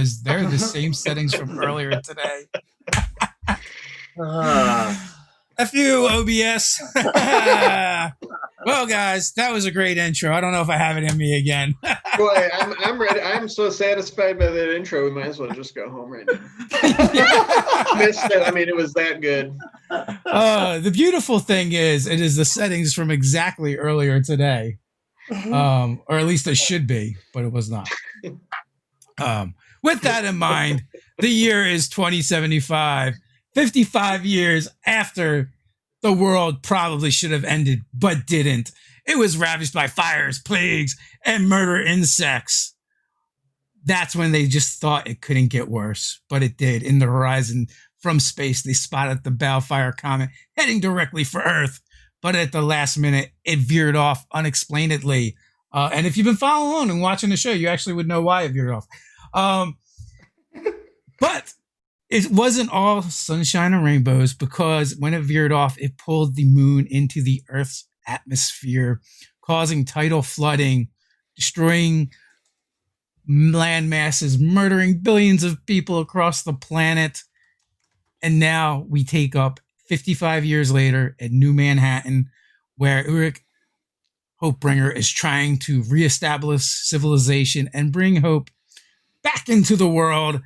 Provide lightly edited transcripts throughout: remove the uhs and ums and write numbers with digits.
because they're the same settings from earlier today. F you, OBS. Well, guys, that was a great intro. I don't know if I have it in me again. Boy, I'm ready. I'm so satisfied by that intro. We might as well just go home right now. Missed it. I mean, it was that good. The beautiful thing is, it is the settings from exactly earlier today. Or at least it should be, but it was not. With that in mind, the year is 2075, 55 years after the world probably should have ended, but didn't. It was ravaged by fires, plagues, and murder insects. That's when they just thought it couldn't get worse, but it did. In the horizon from space, they spotted the Balefire comet heading directly for Earth. But at the last minute, it veered off unexplainedly. And if you've been following along and watching the show, you actually would know why it veered off. But it wasn't all sunshine and rainbows, because when it veered off, it pulled the moon into the Earth's atmosphere, causing tidal flooding, destroying land masses, murdering billions of people across the planet. And now we take up 55 years later at New Manhattan, where Ulrich Hopebringer is trying to reestablish civilization and bring hope back into the world.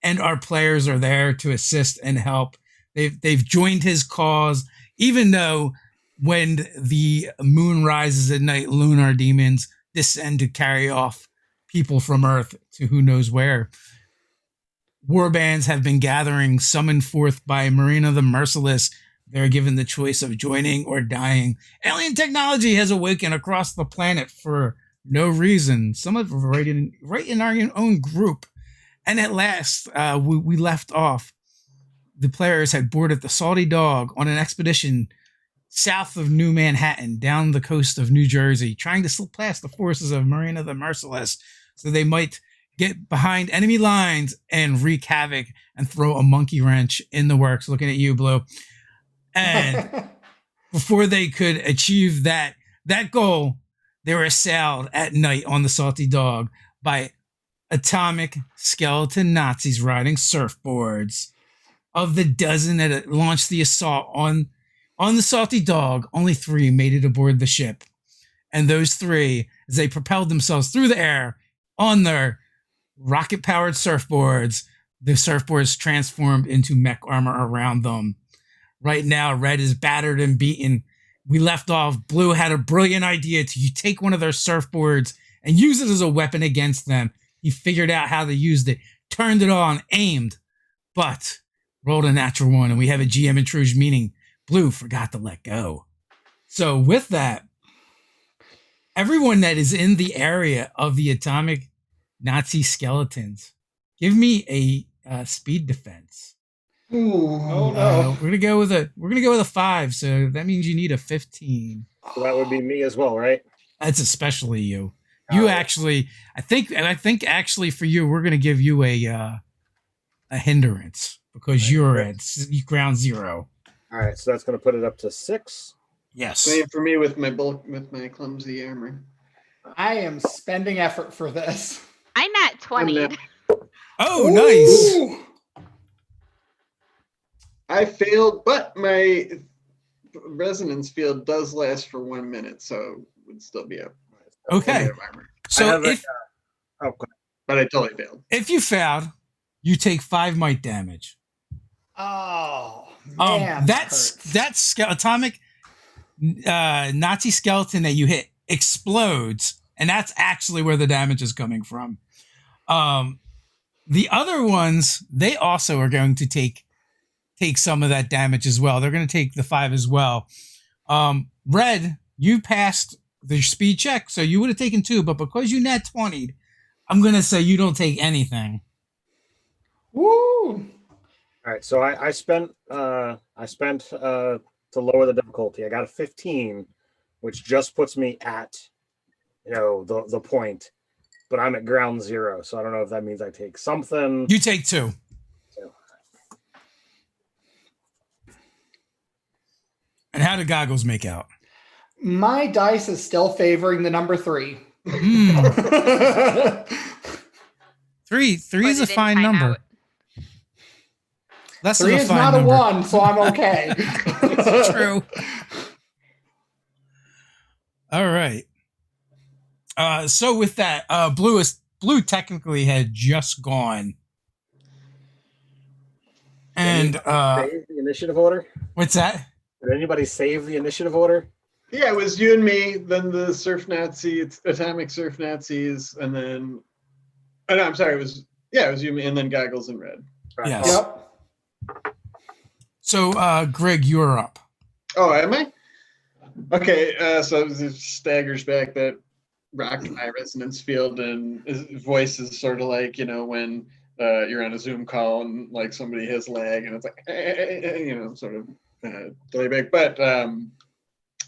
And our players are there to assist and help. They've joined his cause, even though when the moon rises at night, lunar demons descend to carry off people from Earth to who knows where. War bands have been gathering, summoned forth by Marina the Merciless. They're given the choice of joining or dying. Alien technology has awakened across the planet for no reason. Some of them right in our own group. And at last, we left off. The players had boarded the Salty Dog on an expedition south of New Manhattan, down the coast of New Jersey, trying to slip past the forces of Marina the Merciless so they might get behind enemy lines and wreak havoc and throw a monkey wrench in the works. Looking at you, Blue. And before they could achieve that goal, they were assailed at night on the Salty Dog by atomic skeleton Nazis riding surfboards. Of the dozen that had launched the assault on the Salty Dog, only 3 made it aboard the ship. And those 3, as they propelled themselves through the air on their rocket-powered surfboards, the surfboards transformed into mech armor around them. Right now, Red is battered and beaten. We left off. Blue had a brilliant idea to take one of their surfboards and use it as a weapon against them. He figured out how they used it, turned it on, aimed, but rolled a natural 1, and we have a GM intrusion, meaning Blue forgot to let go. So with that, everyone that is in the area of the atomic Nazi skeletons, give me a speed defense. Ooh, oh no. We're gonna go with a 5, so that means you need a 15. So that would be me as well, right? That's especially you. You actually, I think actually for you, we're gonna give you a hindrance because you're at ground 0. All right, so that's gonna put it up to 6. Yes. Same for me with my clumsy armor. I am spending effort for this. I'm at 20. Oh, nice. Ooh. I failed, but my resonance field does last for 1 minute, so it would still be up. Okay. So but I totally failed. If you failed, you take 5 might damage. Oh man, that's atomic Nazi skeleton that you hit explodes, and that's actually where the damage is coming from. The other ones, they also are going to take some of that damage as well. They're going to take the 5 as well. Red, you passed the speed check, so you would have taken 2, but because you net 20'd, I'm going to say you don't take anything. Woo! All right, so I spent to lower the difficulty. I got a 15, which just puts me at the point, but I'm at ground 0, so I don't know if that means I take something. You take 2. And how do goggles make out? My dice is still favoring the number 3. 3 Three Put is a it in fine number. timeout. Less 3 of a is fine not number. a 1, so I'm okay. It's true. All right. So with that, blue technically had just gone. And Save the initiative order? what's that? Did anybody save the initiative order? Yeah, it was you and me, then the Surf Nazis, Atomic Surf Nazis, and then. Oh, no, I'm sorry. It was you and me, and then Goggles and Red. Right. Yes. Yep. So, Greg, you're up. Oh, am I? Okay, so it staggers back that rocked my resonance field, and his voice is sort of like, when you're on a Zoom call and like somebody has lag, and it's like, sort of delay back. But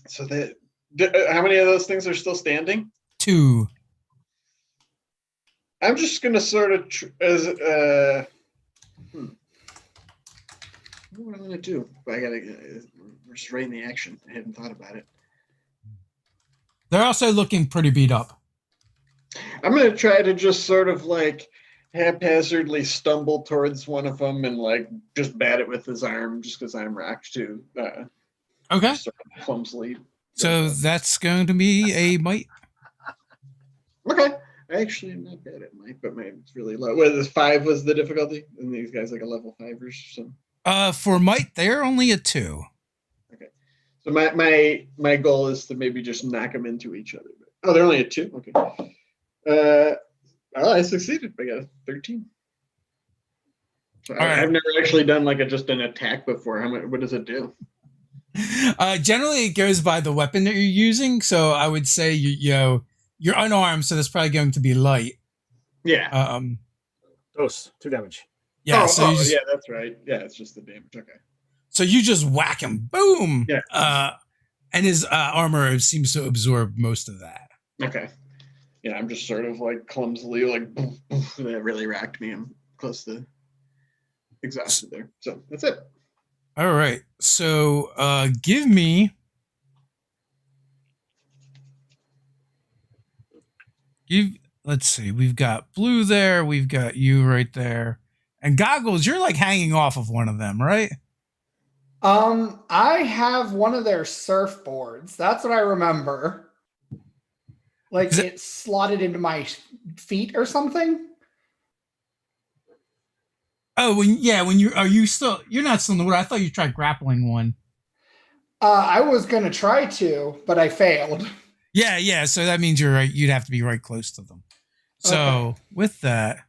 so how many of those things are still standing? 2. I'm just gonna sort of what am I gonna do? We're just writing the action. I hadn't thought about it. They're also looking pretty beat up. I'm gonna try to just sort of like haphazardly stumble towards one of them and like just bat it with his arm, just because I'm rocked too. Okay. Sort of clumsily. So that's going to be a might. Okay. Actually, I'm not bad at might, but mine's really low. What is 5 was the difficulty? And these guys like a level 5 or something. For might, they're only a 2. Okay. So my goal is to maybe just knock them into each other. Oh, they're only a 2. Okay. I succeeded. I got a 13. So All right. I've never actually done like just an attack before. What does it do? Generally, it goes by the weapon that you're using. So I would say you're unarmed, so that's probably going to be light. Yeah. Dose, 2 damage. Yeah. Yeah, that's right. Yeah, it's just the damage. Okay. So you just whack him, boom. Yeah. And his armor seems to absorb most of that. Okay. Yeah, I'm just sort of like clumsily like boof, boof, that really racked me. I'm close to exhausted there. So that's it. All right. So give me. Let's see. We've got blue there. We've got you right there. And Goggles, you're like hanging off of one of them, right? I have one of their surfboards. That's what I remember. Like it's slotted into my feet or something. Oh, when you're not still in the water. I thought you tried grappling one. I was gonna try to, but I failed. Yeah. So that means you'd have to be right close to them. So Okay. with that,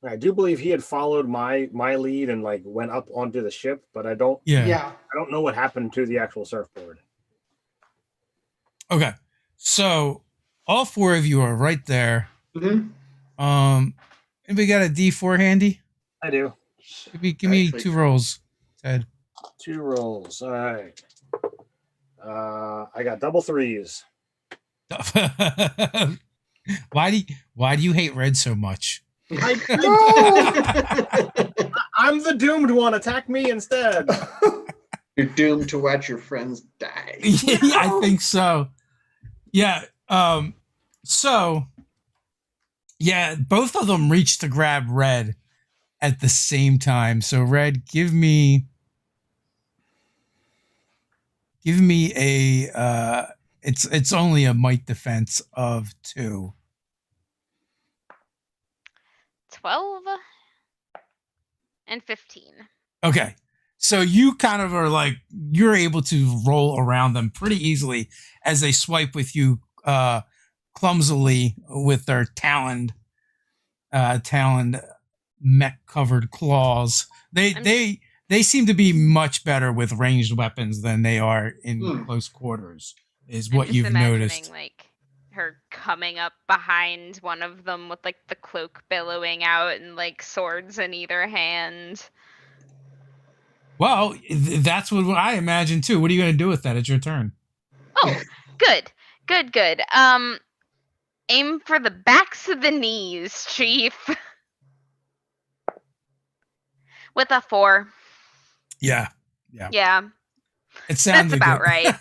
I do believe he had followed my lead and like went up onto the ship, but I don't know what happened to the actual surfboard. Okay. So all 4 of you are right there. Mm-hmm. Anybody got a D4 handy? I do. Give me 2 rolls, Ted. 2 rolls. All right. I got double 3s. Why do you hate red so much? I'm the doomed one. Attack me instead. You're doomed to watch your friends die. Yeah, I think so. Yeah. So yeah, both of them reach to grab red at the same time. So red, give me a it's only a might defense of 2. 12 and 15. Okay. So you kind of are like, you're able to roll around them pretty easily as they swipe with you clumsily with their taloned mech covered claws. They seem to be much better with ranged weapons than they are in close quarters, is what you've noticed. Like her coming up behind one of them with like the cloak billowing out and like swords in either hand. Well, that's what I imagine too. What are you going to do with that? It's your turn. Oh, good. Aim for the backs of the knees, Chief. With a 4. Yeah. It sounds about right.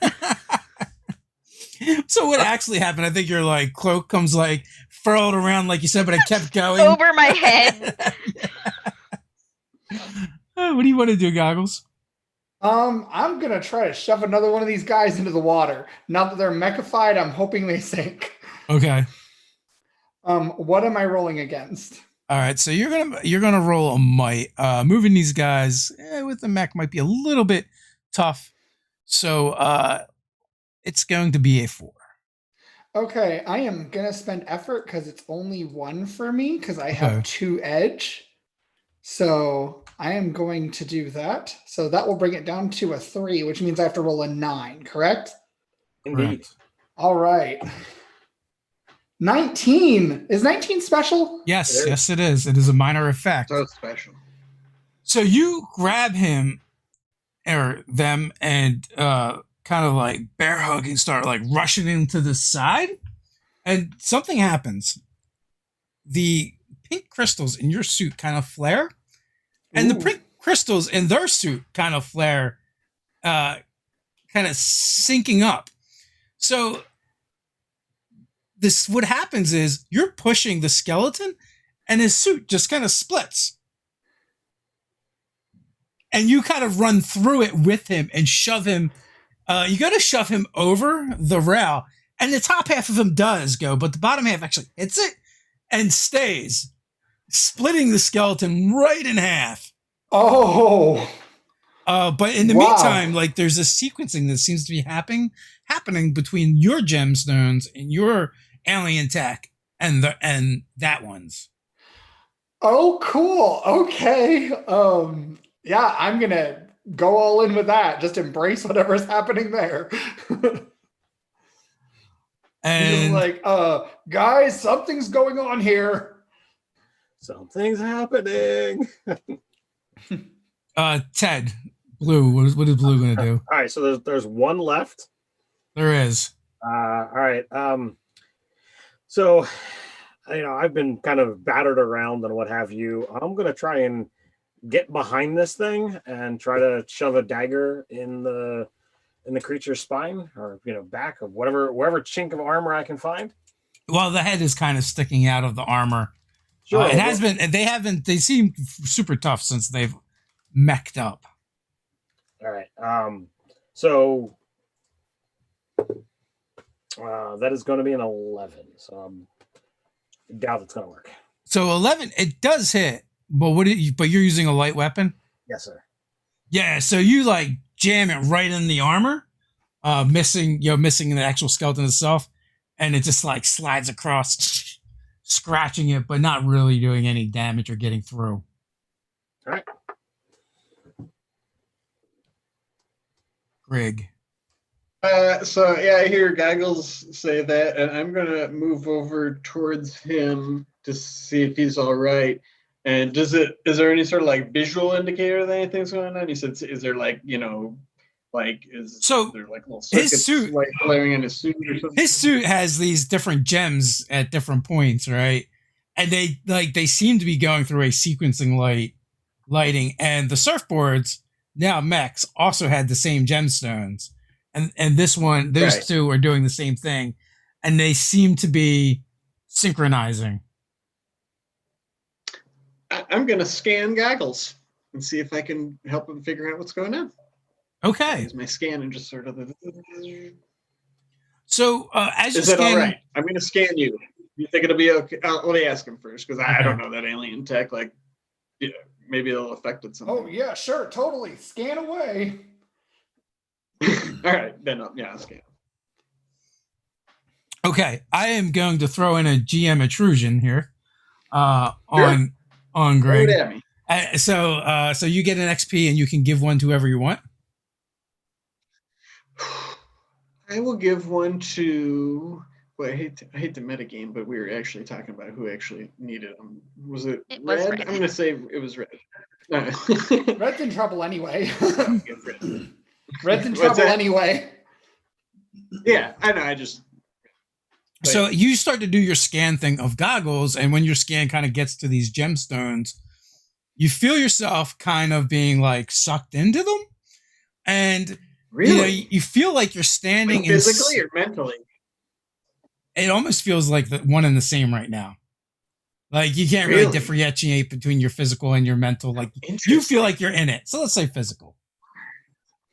So what actually happened? I think your like cloak comes like furled around like you said, but I kept going. Over my head. What do you want to do, Goggles? I'm gonna try to shove another one of these guys into the water. Now that they're mechified, I'm hoping they sink. Okay. What am I rolling against? All right, so you're gonna roll a might. Moving these guys with the mech might be a little bit tough, so it's going to be a 4. Okay, I am gonna spend effort because it's only 1 for me because I have Okay. 2 edge. So I am going to do that. So that will bring it down to a 3, which means I have to roll a 9, correct? Indeed. Correct. All right. 19. Is 19 special? Yes, yes, it is. It is a minor effect. So special. So you grab him or them and kind of like bear hug and start like rushing him to the side, and something happens. The pink crystals in your suit kind of flare, and the Ooh. pink crystals in their suit kind of flare, kind of syncing up. So what happens is you're pushing the skeleton, and his suit just kind of splits. And you kind of run through it with him and shove him. You got to shove him over the rail, and the top half of him does go, but the bottom half actually hits it and stays, splitting the skeleton right in half. Oh. But in the Wow. meantime, like there's a sequencing that seems to be happening between your gemstones and your alien tech and that one's. Oh, cool. Okay. Yeah, I'm gonna go all in with that. Just embrace whatever's happening there. And Just like, guys, something's going on here. Something's happening. Ted, Blue, what is Blue gonna do? All right, so there's one left. There is. All right. So, I've been kind of battered around and what have you. I'm gonna try and get behind this thing and try to shove a dagger in the creature's spine or back of wherever chink of armor I can find. Well, the head is kind of sticking out of the armor. Sure. It has been. They seem super tough since they've mech'd up. All right. So that is going to be an 11. So I doubt it's going to work. So 11, it does hit, but but you're using a light weapon? Yes, sir. Yeah, so you like jam it right in the armor, missing the actual skeleton itself, and it just like slides across, scratching it, but not really doing any damage or getting through. All right. Greg. So yeah, I hear Goggles say that, and I'm gonna move over towards him to see if he's all right. And is there any sort of like visual indicator that anything's going on? He said, is there like is there like little circuits his suit, like flaring in his suit or something? His suit has these different gems at different points, right? And they seem to be going through a sequencing lighting, and the surfboards, now mechs, also had the same gemstones. And this one, those Right. two are doing the same thing, and they seem to be synchronizing. I'm gonna scan Goggles and see if I can help him figure out what's going on. Okay. Use my scan and just sort of. So as you Is it all scan, right? I'm gonna scan you. You think it'll be okay? Let me ask him first because I Okay. don't know that alien tech. Like, maybe it'll affect it somehow. Oh, yeah, sure, totally. Scan away. All right, then I'll scan. okay, I am going to throw in a GM intrusion here on Throw Greg. it at me. So you get an XP and you can give one to whoever you want. I will give one to. Well, I hate the metagame, but we were actually talking about who actually needed them. Was it It was red? red. I'm gonna say it was red. Red's in trouble anyway. Red. Red's in What's trouble that? anyway. Yeah, I know. I just. So you start to do your scan thing of Goggles, and when your scan kind of gets to these gemstones, you feel yourself kind of being like sucked into them, and Really? you feel like you're standing Like physically or mentally? it almost feels like the one and the same right now. Like you can't really differentiate between your physical and your mental. Like you feel like you're in it. So let's say physical.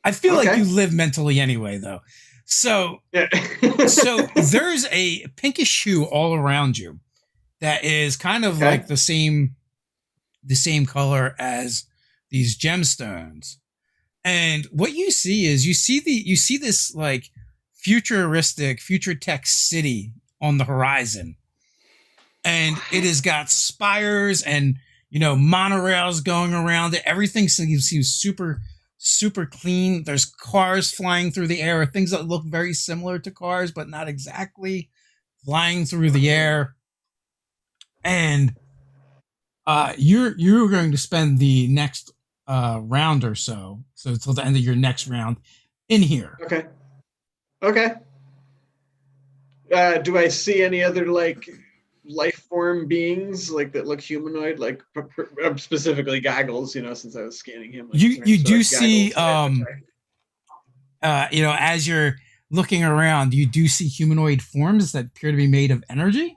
I feel like you live mentally anyway, though. So, so there's a pinkish hue all around you that is kind of like the same color as these gemstones. And what you see is you see this like futuristic, future tech city on the horizon. And it has got spires and, you know, monorails going around it. Everything seems super, super clean. There's cars flying through the air, things that look very similar to cars, but not exactly, flying through the air. And you're going to spend the next round or so till the end of your next round in here. Okay. Do I see any other like life form beings like that look humanoid, like specifically Goggles, you know, since I was scanning him? Like, you do see you know, as you're looking around, you do see humanoid forms that appear to be made of energy,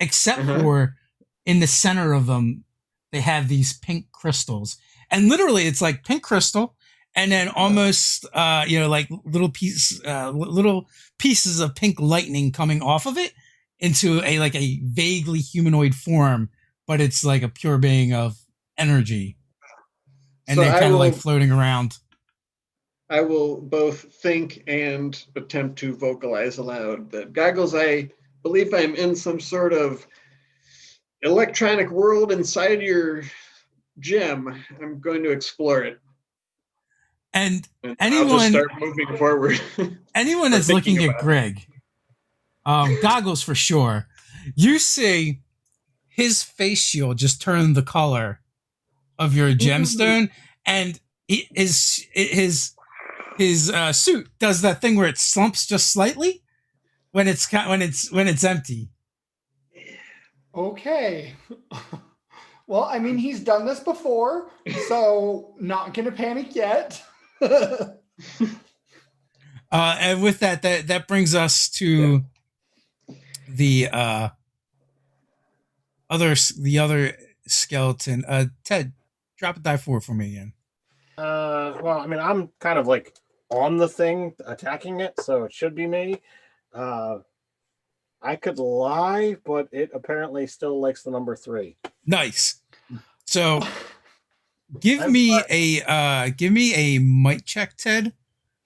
except for in the center of them they have these pink crystals, and literally it's like pink crystal and then almost you know, like little pieces of pink lightning coming off of it into a vaguely humanoid form, but it's like a pure being of energy, and so they're kind of like floating around. I will both think and attempt to vocalize aloud that, Goggles, I believe I'm in some sort of electronic world inside your gem. I'm going to explore it. And anyone, I'll just start moving forward. Anyone that's looking at Greg, Goggles for sure, you see his face shield just turn the color of your gemstone, and his suit does that thing where it slumps just slightly when it's empty. Okay. Well, I mean, he's done this before, so not gonna panic yet. And with that brings us to the other skeleton. Ted, drop a die 4 for me again. Well, I mean, I'm kind of like on the thing attacking it, so it should be me. I could lie, but it apparently still likes the number 3. Nice. So give me a might check, Ted.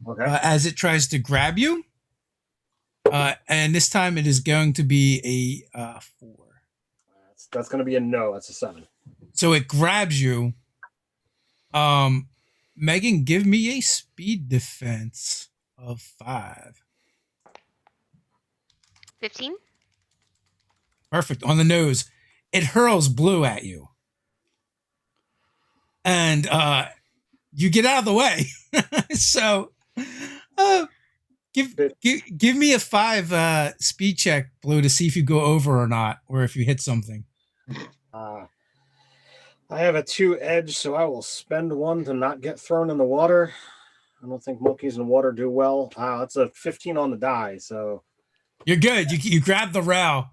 Okay. As it tries to grab you. And this time it is going to be a 4. That's going to be a no. That's a 7. So it grabs you. Megan, give me a speed defense of 5. 15. Perfect. On the nose. It hurls blue at you. And you get out of the way. So give me a 5 speed check, Blue, to see if you go over or not, or if you hit something. I have a 2 edge, so I will spend 1 to not get thrown in the water. I don't think monkeys in water do well. It's a 15 on the die, so you're good. You grab the rail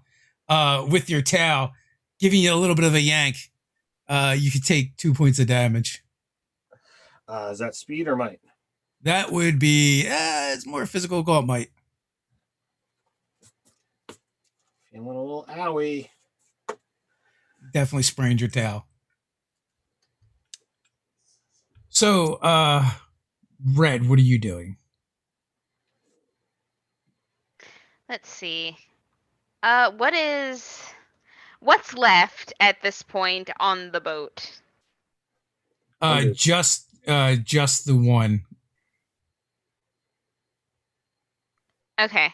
with your tail, giving you a little bit of a yank. You could take 2 points of damage. Is that speed or might? That would be it's more physical. Call it might. Feeling a little owie. Definitely sprained your tail. So, Red, what are you doing? Let's see. What's left at this point on the boat? Just the one. Okay.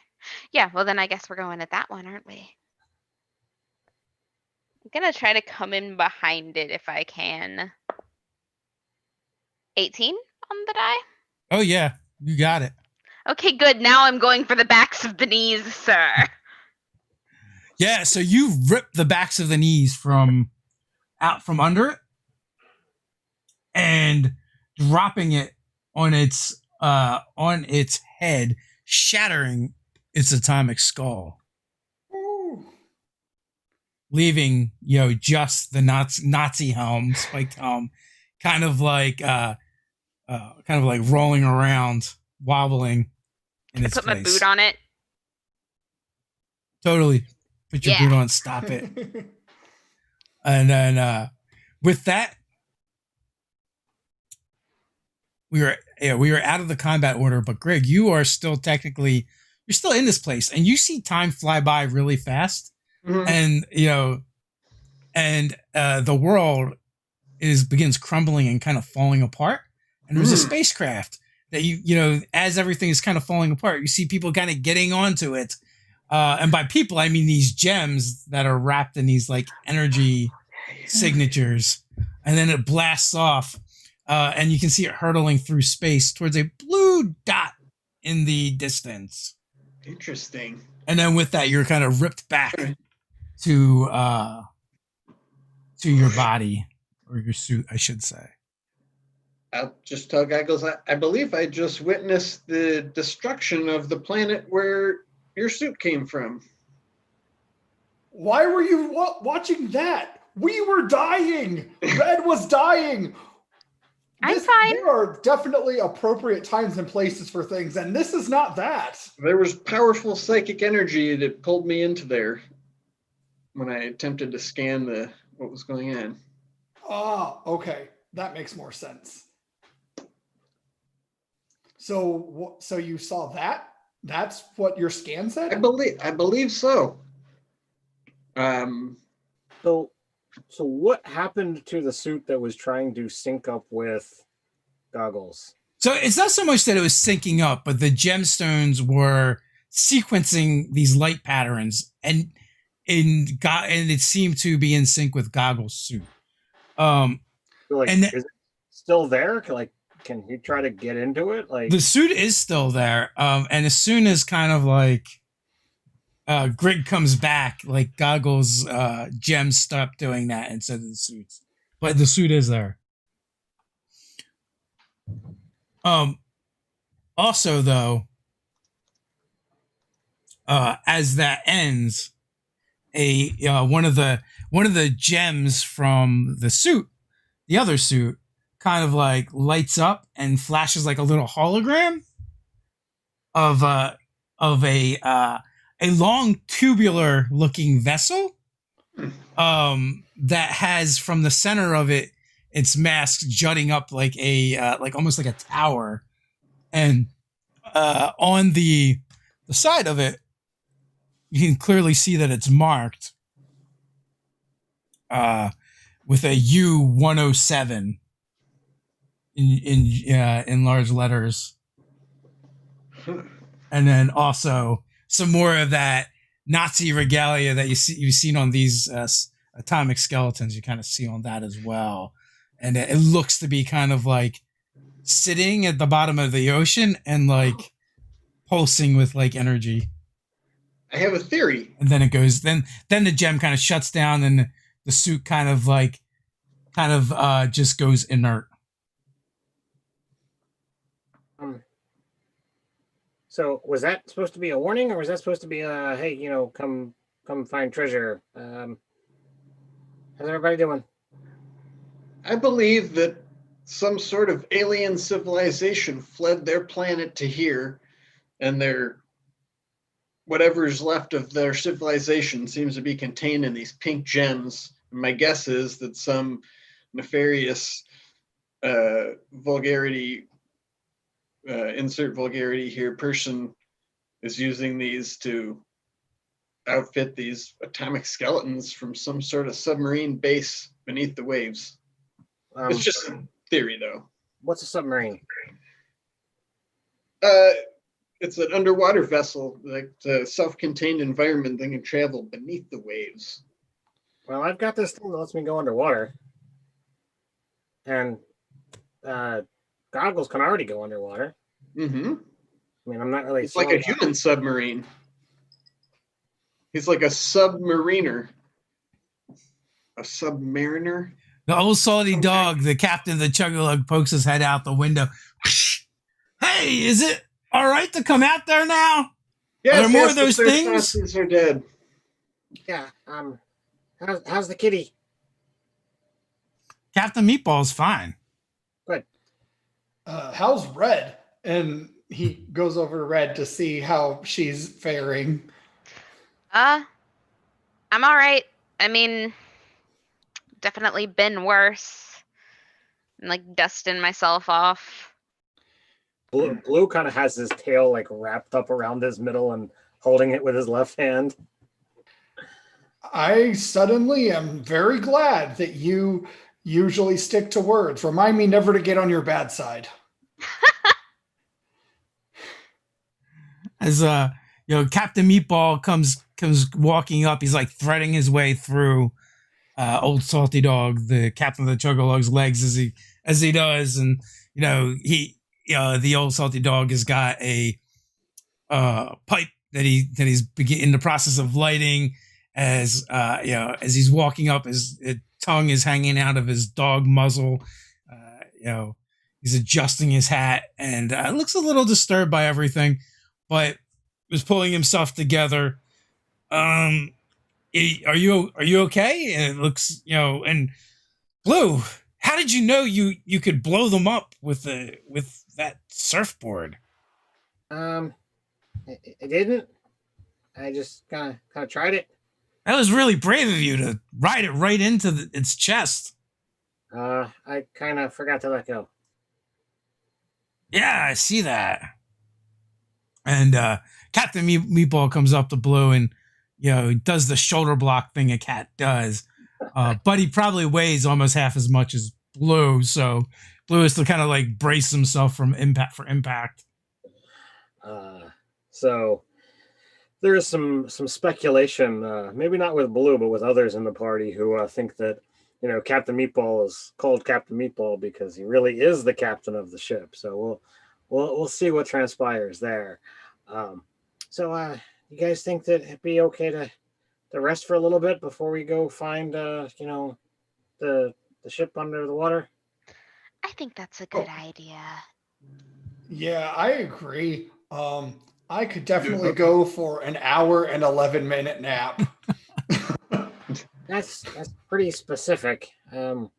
Yeah, well then I guess we're going at that one, aren't we? I'm gonna try to come in behind it if I can. 18 on the die? Oh yeah, you got it. Okay, good. Now I'm going for the backs of the knees, sir. Yeah, so you rip the backs of the knees out from under it and dropping it on its head, shattering its atomic skull. leaving, just the Nazi helm, spiked helm, kind of like rolling around, wobbling in its Put my place. boot on it. Totally. Put your Yeah. boot on, stop it. And then with that, we were out of the combat order, but Greg, you are still you're still in this place, and you see time fly by really fast. Mhm. And the world begins crumbling and kind of falling apart. And there's a spacecraft that as everything is kind of falling apart, you see people kind of getting onto it. And by people, I mean these gems that are wrapped in these like energy signatures. And then it blasts off, and you can see it hurtling through space towards a blue dot in the distance. Interesting. And then with that, you're kind of ripped back to your body, or your suit, I should say. I'll just tell Goggles, I believe I just witnessed the destruction of the planet where your suit came from. Why were you watching that? We were dying. Red was dying. I'm fine. There are definitely appropriate times and places for things, and this is not that. There was powerful psychic energy that pulled me into there when I attempted to scan what was going on. Ah, okay. That makes more sense. So you saw that? That's what your scan said? I believe so. So what happened to the suit that was trying to sync up with Goggles? So it's not so much that it was syncing up, but the gemstones were sequencing these light patterns, and it seemed to be in sync with Goggles' suit. Is it still there? Can you try to get into it? The suit is still there, and as soon as kind of like Grig comes back, like Goggles' gems stop doing that instead of the suits, but the suit is there. Also, though, as that ends, one of the gems from the suit, the other suit, kind of like lights up and flashes like a little hologram of a long tubular looking vessel that has from the center of it its mask jutting up like almost like a tower, and on the side of it you can clearly see that it's marked with a U-107 in large letters. And then also some more of that Nazi regalia that you've seen on these atomic skeletons. You kind of see on that as well, and it looks to be kind of like sitting at the bottom of the ocean and like pulsing with like energy. I have a theory. And then it goes. Then the gem kind of shuts down, and the suit kind of just goes inert. So was that supposed to be a warning, or was that supposed to be hey, come find treasure? How's everybody doing? I believe that some sort of alien civilization fled their planet to here, and whatever's left of their civilization seems to be contained in these pink gems. And my guess is that some nefarious vulgarity, insert vulgarity here, person is using these to outfit these atomic skeletons from some sort of submarine base beneath the waves. It's just a theory, though. What's a submarine? It's an underwater vessel, like a self-contained environment that can travel beneath the waves. Well, I've got this thing that lets me go underwater, and Goggles can already go underwater. Mm-hmm. I mean, I'm not really. It's like a human submarine. He's like a submariner. A submariner? The old salty dog, the captain of the Chug-a-Lug, pokes his head out the window. Hey, is it all right to come out there now? Yes, are there more of those the things? Nazis are dead. Yeah. how's the kitty? Captain Meatball's fine. Good. How's Red? And he goes over to Red to see how she's faring. I'm all right. I mean, definitely been worse. I'm like dusting myself off. Blue kind of has his tail like wrapped up around his middle and holding it with his left hand. I suddenly am very glad that you usually stick to words. Remind me never to get on your bad side. As Captain Meatball comes walking up, he's like threading his way through old Salty Dog, the captain of the Chuggalug's legs as he does, and the old Salty Dog has got a pipe that he's in the process of lighting. As he's walking up, his tongue is hanging out of his dog muzzle. He's adjusting his hat and looks a little disturbed by everything, but was pulling himself together. Are you okay? And it looks, and Blue, how did you know you could blow them up with that surfboard? I didn't. I just kind of tried it. That was really brave of you to ride it right into its chest. I kind of forgot to let go. Yeah, I see that. And Captain Meatball comes up to Blue and he does the shoulder block thing a cat does. But he probably weighs almost half as much as Blue, so Blue has to kind of like brace himself for impact. So there is some speculation, maybe not with Blue, but with others in the party who think that Captain Meatball is called Captain Meatball because he really is the captain of the ship. So we'll see what transpires there. So you guys think that it'd be okay to rest for a little bit before we go find the ship under the water? I think that's a good idea. Yeah, I agree. I could definitely go for an hour and 11-minute nap. That's pretty specific. Is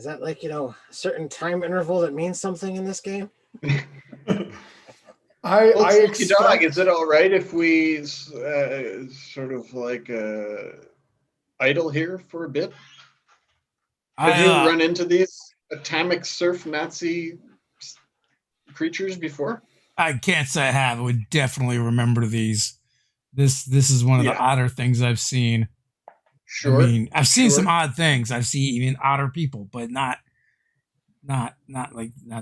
that like a certain time interval that means something in this game? I expect... Dog, is it all right if we sort of like idle here for a bit? Have you run into these atomic surf Nazi creatures before? I can't say I have. I would definitely remember these. This is one of the odder things I've seen. Sure. I mean, I've seen some odd things. I've seen even odder people, but not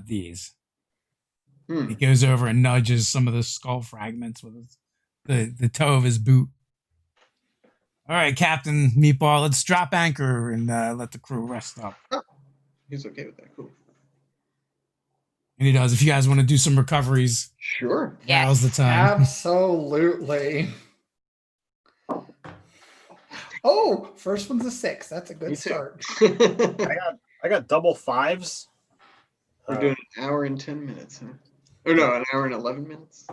these. He goes over and nudges some of the skull fragments with the toe of his boot. All right, Captain Meatball, let's drop anchor and let the crew rest up. Oh, he's okay with that. Cool. And he does. If you guys want to do some recoveries, sure. now's the time. Absolutely. Oh, first one's a 6. That's a good start. I got double 5s. We're doing an hour and 10 minutes, huh? Or no, an hour and 11 minutes.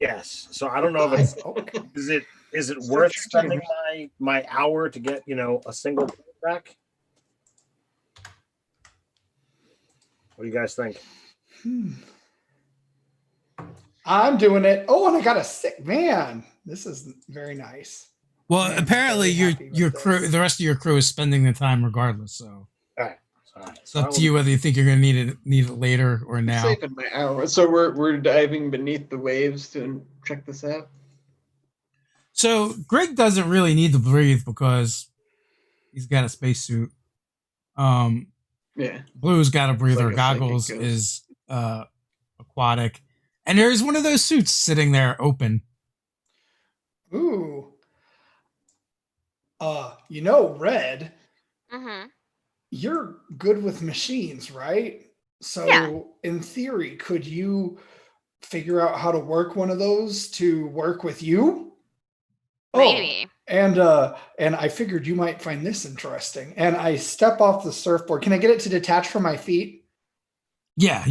Yes. So I don't know if it's is it worth spending my hour to get a single point back? What do you guys think? I'm doing it. Oh, and I got a 6. Man, this is very nice. Well, Man, apparently very happy your with crew, this. the rest of your crew is spending the time regardless. So All right. it's up to you whether you think you're going to need it later or now. Saving my hour. So we're diving beneath the waves to check this out. So Greg doesn't really need to breathe because he's got a spacesuit. Yeah. Blue's got a breather. like a Goggles psychic ghost. is aquatic, and there's one of those suits sitting there open. Ooh. Red, Mm-hmm. you're good with machines, right? So Yeah. in theory, could you figure out how to work one of those to work with you? Maybe. And I figured you might find this interesting. And I step off the surfboard. Can I get it to detach from my feet? Yeah.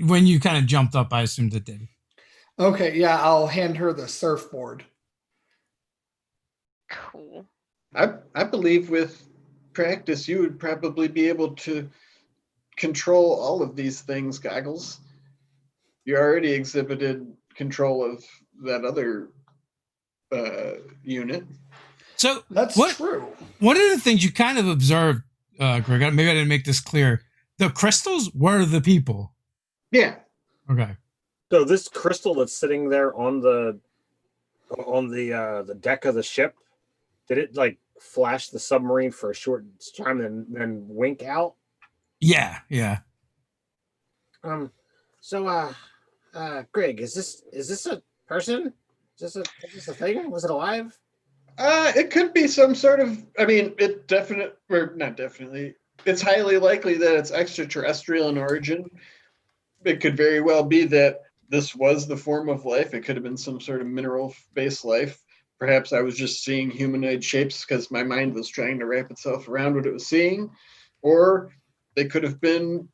When you kind of jumped up, I assumed it did. Okay, yeah, I'll hand her the surfboard. Cool. I believe with practice, you would probably be able to control all of these things, Goggles. You already exhibited control of that other unit. So That's what? true. One of the things you kind of observed, Greg. Maybe I didn't make this clear. The crystals were the people. Yeah. Okay. So this crystal that's sitting there on the deck of the ship, did it like flash the submarine for a short time and then wink out? Yeah. Yeah. So Greg, is this a person? Is this a thing? Was it alive? It could be some sort of. I mean, it definitely, or not definitely. It's highly likely that it's extraterrestrial in origin. It could very well be that this was the form of life. It could have been some sort of mineral-based life. Perhaps I was just seeing humanoid shapes because my mind was trying to wrap itself around what it was seeing, or they could have been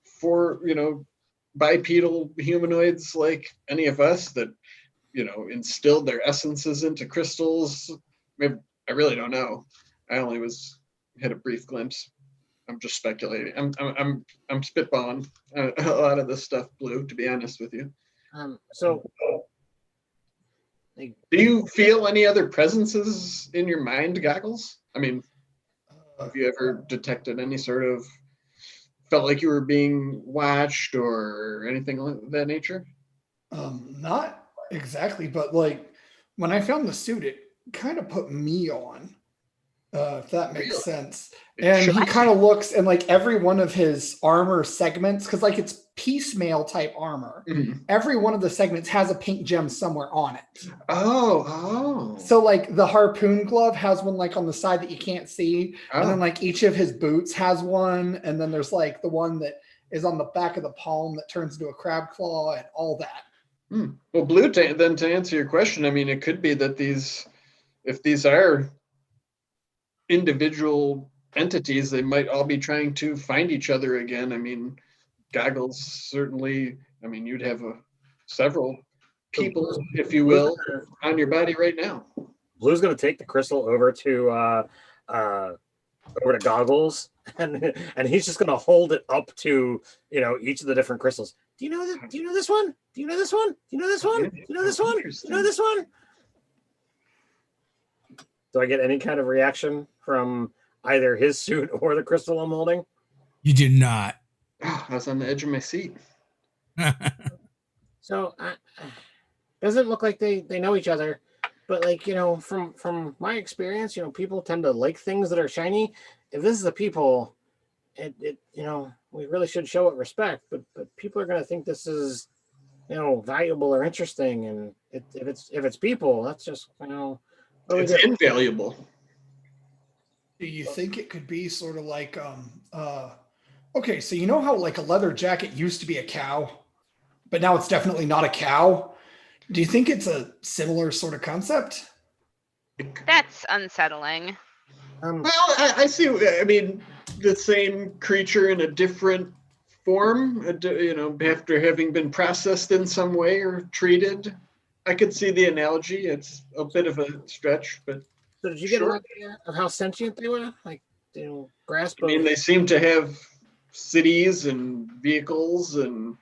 bipedal humanoids like any of us that instilled their essences into crystals. Maybe, I really don't know. I only had a brief glimpse. I'm just speculating. I'm spitballing a lot of this stuff, Blue. To be honest with you. So do you feel any other presences in your mind, Goggles? I mean, have you ever detected any sort of felt like you were being watched or anything of that nature? Not exactly, but like when I found the suit, it kind of put me on, if that makes Really? sense. And he kind of looks, and like every one of his armor segments, because like it's piecemeal type armor, every one of the segments has a pink gem somewhere on it. Oh. So like the harpoon glove has one like on the side that you can't see, and then like each of his boots has one, and then there's like the one that is on the back of the palm that turns into a crab claw and all that. Well, Blue, then to answer your question, I mean, it could be that if these are individual entities, they might all be trying to find each other again. I mean, Goggles certainly, I mean, you'd have several people, if you will, on your body right now. Blue's going to take the crystal over to Goggles, and he's just going to hold it up to each of the different crystals. Do you know this one? Do you know this one? Do you know this one? Do you know this one? Do you know this one? Do you know this one? Do I get any kind of reaction from either his suit or the crystal I'm holding? You did not. I was on the edge of my seat. So doesn't look like they know each other, but like from my experience, people tend to like things that are shiny. If this is the people, it we really should show it respect. But people are going to think this is valuable or interesting, and if it's people, that's just it's invaluable. Do you think it could be sort of like okay, so you know how like a leather jacket used to be a cow, but now it's definitely not a cow? Do you think it's a similar sort of concept? That's unsettling. Well, I see. I mean, the same creature in a different form, after having been processed in some way or treated. I could see the analogy. It's a bit of a stretch, but so did you get an idea of how sentient they were? Like, grasp. I mean, they seem to have cities and vehicles and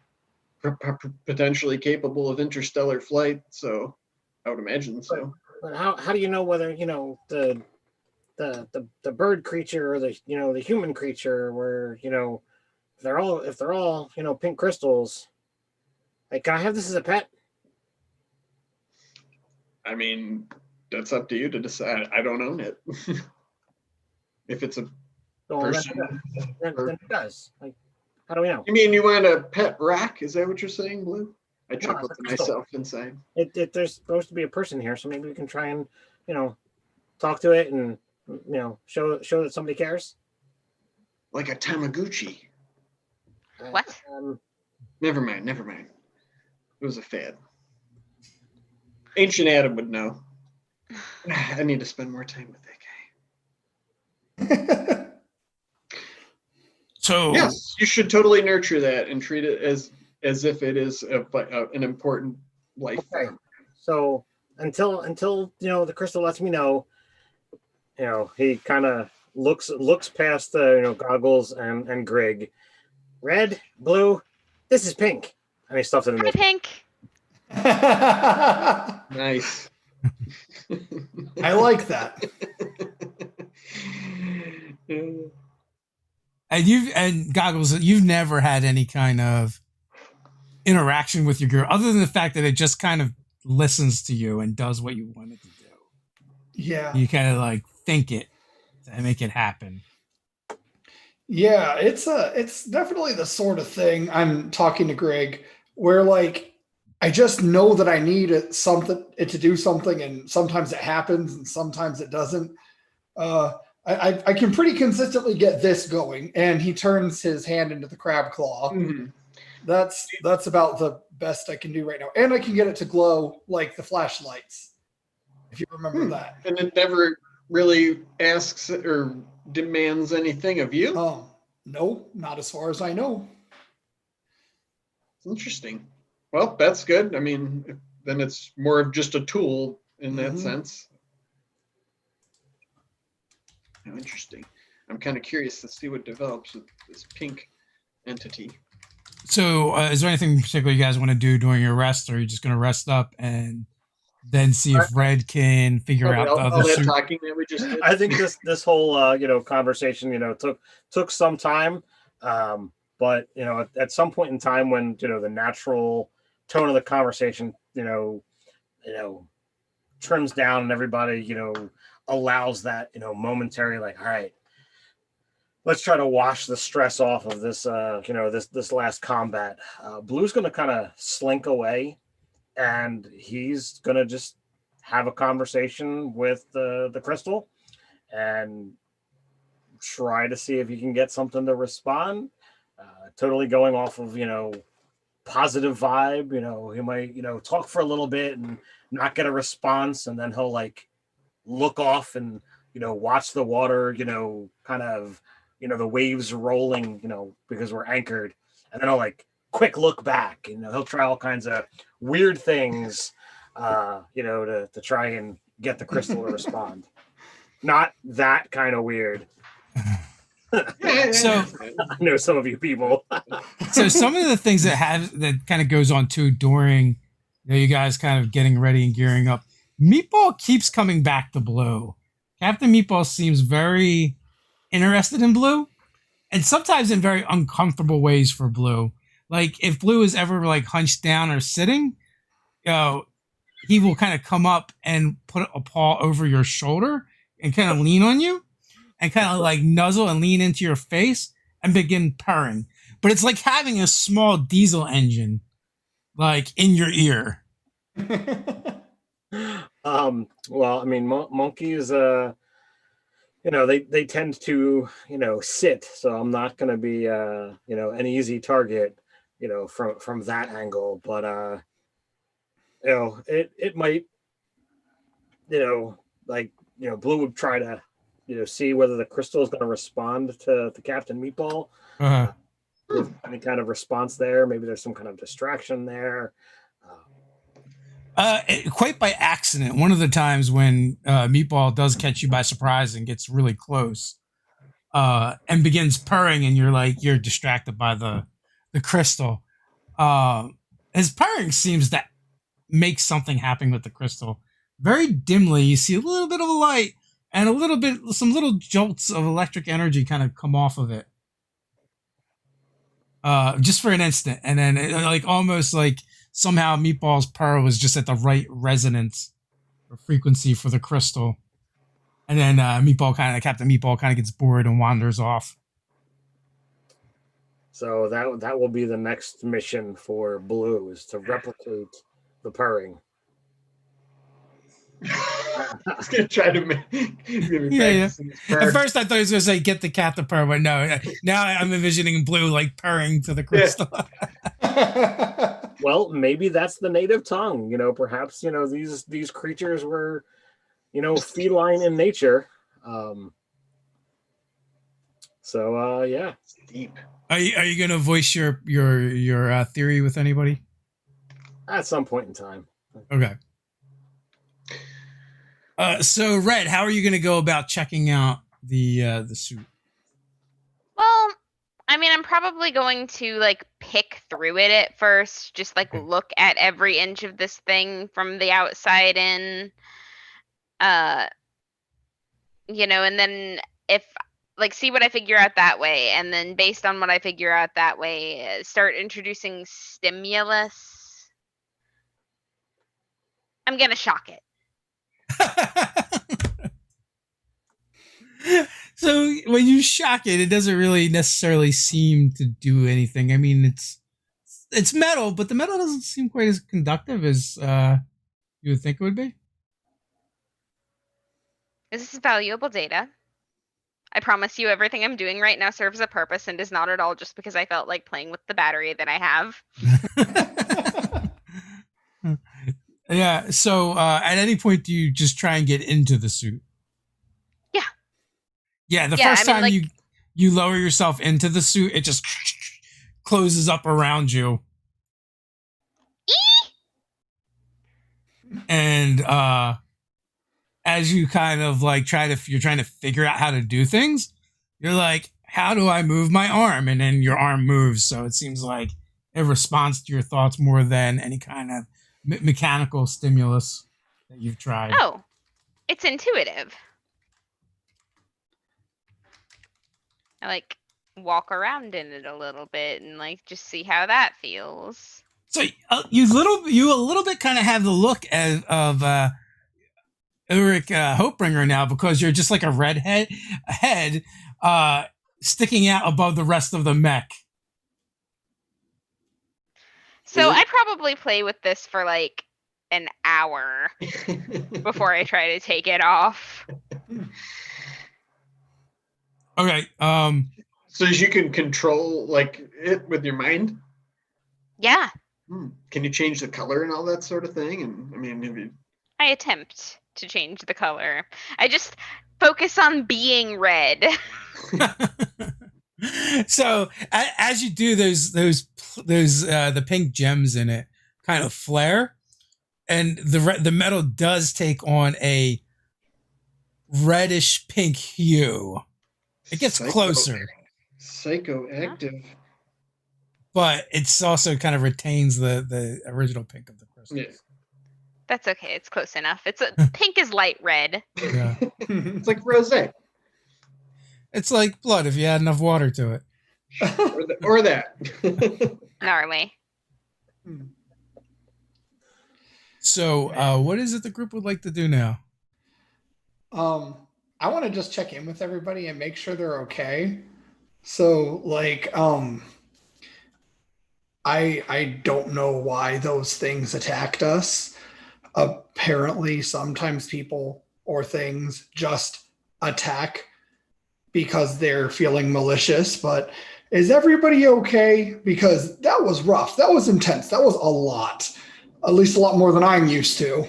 potentially capable of interstellar flight. So I would imagine so. But how do you know whether the bird creature or the human creature were if they're all pink crystals? Like, can I have this as a pet? I mean, that's up to you to decide. I don't own it. If it's a person, then it does. Like, how do we know? You mean you want a pet rock? Is that what you're saying, Blue? I chuckled to myself inside. There's supposed to be a person here, so maybe we can try and talk to it and show that somebody cares. Like a Tamagotchi. What? Never mind. It was a fad. Ancient Adam would know. I need to spend more time with that guy. So yes, you should totally nurture that and treat it as if it is an important life form. So until the crystal lets me know, he kind of looks past Goggles and Greg. Red, blue, this is pink, and he stuffs it in Hi, his. Pink. Nice. I like that. And Goggles, you've never had any kind of interaction with your girl other than the fact that it just kind of listens to you and does what you want it to do. Yeah. You kind of like think it and make it happen. Yeah, it's definitely the sort of thing. I'm talking to Greg where like I just know that I need it to do something, and sometimes it happens and sometimes it doesn't. I can pretty consistently get this going, and he turns his hand into the crab claw. Mm-hmm. That's about the best I can do right now, and I can get it to glow like the flashlights, if you remember that. And it never really asks or demands anything of you? No, not as far as I know. Interesting. Well, that's good. I mean, then it's more of just a tool in that sense. How interesting. I'm kind of curious to see what develops with this pink entity. So, is there anything in particular you guys want to do during your rest, or are you just going to rest up and then see if Red can figure out the all other that suit? talking that we just did. I think this whole conversation took some time, but at some point in time when the natural tone of the conversation trims down and everybody allows that momentary like, all right, let's try to wash the stress off of this this last combat. Blue's going to kind of slink away, and he's going to just have a conversation with the crystal and try to see if he can get something to respond. Totally going off of positive vibe. He might talk for a little bit and not get a response, and then he'll like look off and watch the water kind of the waves rolling because we're anchored, and then he'll like quick look back. He'll try all kinds of weird things to try and get the crystal to respond. Not that kind of weird. So I know some of you people. So some of the things that kind of goes on too during you guys kind of getting ready and gearing up, Meatball keeps coming back to Blue. Captain Meatball seems very interested in Blue, and sometimes in very uncomfortable ways for Blue. Like if Blue is ever like hunched down or sitting, he will kind of come up and put a paw over your shoulder and kind of lean on you and kind of like nuzzle and lean into your face and begin purring. But it's like having a small diesel engine like in your ear. Well, I mean, monkeys, they tend to, sit. So I'm not going to be, an easy target, from that angle. But, it might, Blue would try to, see whether the crystal is going to respond to Captain Meatball. Uh-huh. Any kind of response there. Maybe there's some kind of distraction there. Quite by accident, one of the times when Meatball does catch you by surprise and gets really close and begins purring, and you're distracted by the crystal. His purring seems to make something happen with the crystal. Very dimly, you see a little bit of a light and some little jolts of electric energy kind of come off of it. Just for an instant, and then almost like somehow Meatball's purr was just at the right resonance or frequency for the crystal, and then Captain Meatball kind of gets bored and wanders off. So that will be the next mission for Blue, is to replicate the purring. I was gonna try to make Yeah. At first, I thought he was gonna say get the cat to purr, but no. Now I'm envisioning Blue like purring to the crystal. Well, maybe that's the native tongue. Perhaps these creatures were, feline in nature. So yeah, it's deep. Are you gonna voice your theory with anybody? At some point in time. Okay. So Red, how are you going to go about checking out the suit? Well, I mean, I'm probably going to like pick through it at first, just like Okay. look at every inch of this thing from the outside in. Uh, and then if like see what I figure out that way, and then based on what I figure out that way, start introducing stimulus. I'm gonna shock it. So when you shock it, it doesn't really necessarily seem to do anything. I mean, it's metal, but the metal doesn't seem quite as conductive as you would think it would be. This is valuable data. I promise you everything I'm doing right now serves a purpose and is not at all just because I felt like playing with the battery that I have. Yeah. So at any point, do you just try and get into the suit? Yeah. Yeah. The Yeah, first I mean, time like- you lower yourself into the suit, it just closes up around you. And as you kind of like you're trying to figure out how to do things, you're like, how do I move my arm? And then your arm moves. So it seems like it responds to your thoughts more than any kind of mechanical stimulus that you've tried. Oh, it's intuitive. I like walk around in it a little bit and like just see how that feels. So you a little bit kind of have the look of Ulrich Hopebringer now, because you're just like a head sticking out above the rest of the mech. So I probably play with this for like an hour before I try to take it off. Okay. So you can control like it with your mind. Yeah, Can you change the color and all that sort of thing? And I mean, if you... I attempt to change the color. I just focus on being red. So as you do, those the pink gems in it kind of flare, and the metal does take on a reddish pink hue. It gets closer, psychoactive. but it's also kind of retains the original pink of the crystals. Yeah. That's okay. It's close enough. Pink is light red. Yeah. It's like rosé. It's like blood if you add enough water to it. or that. Gnarly. So, what is it the group would like to do now? I want to just check in with everybody and make sure they're okay. So, like, I don't know why those things attacked us. Apparently, sometimes people or things just attack because they're feeling malicious, but is everybody okay? Because that was rough. That was intense. That was a lot. At least a lot more than I'm used to.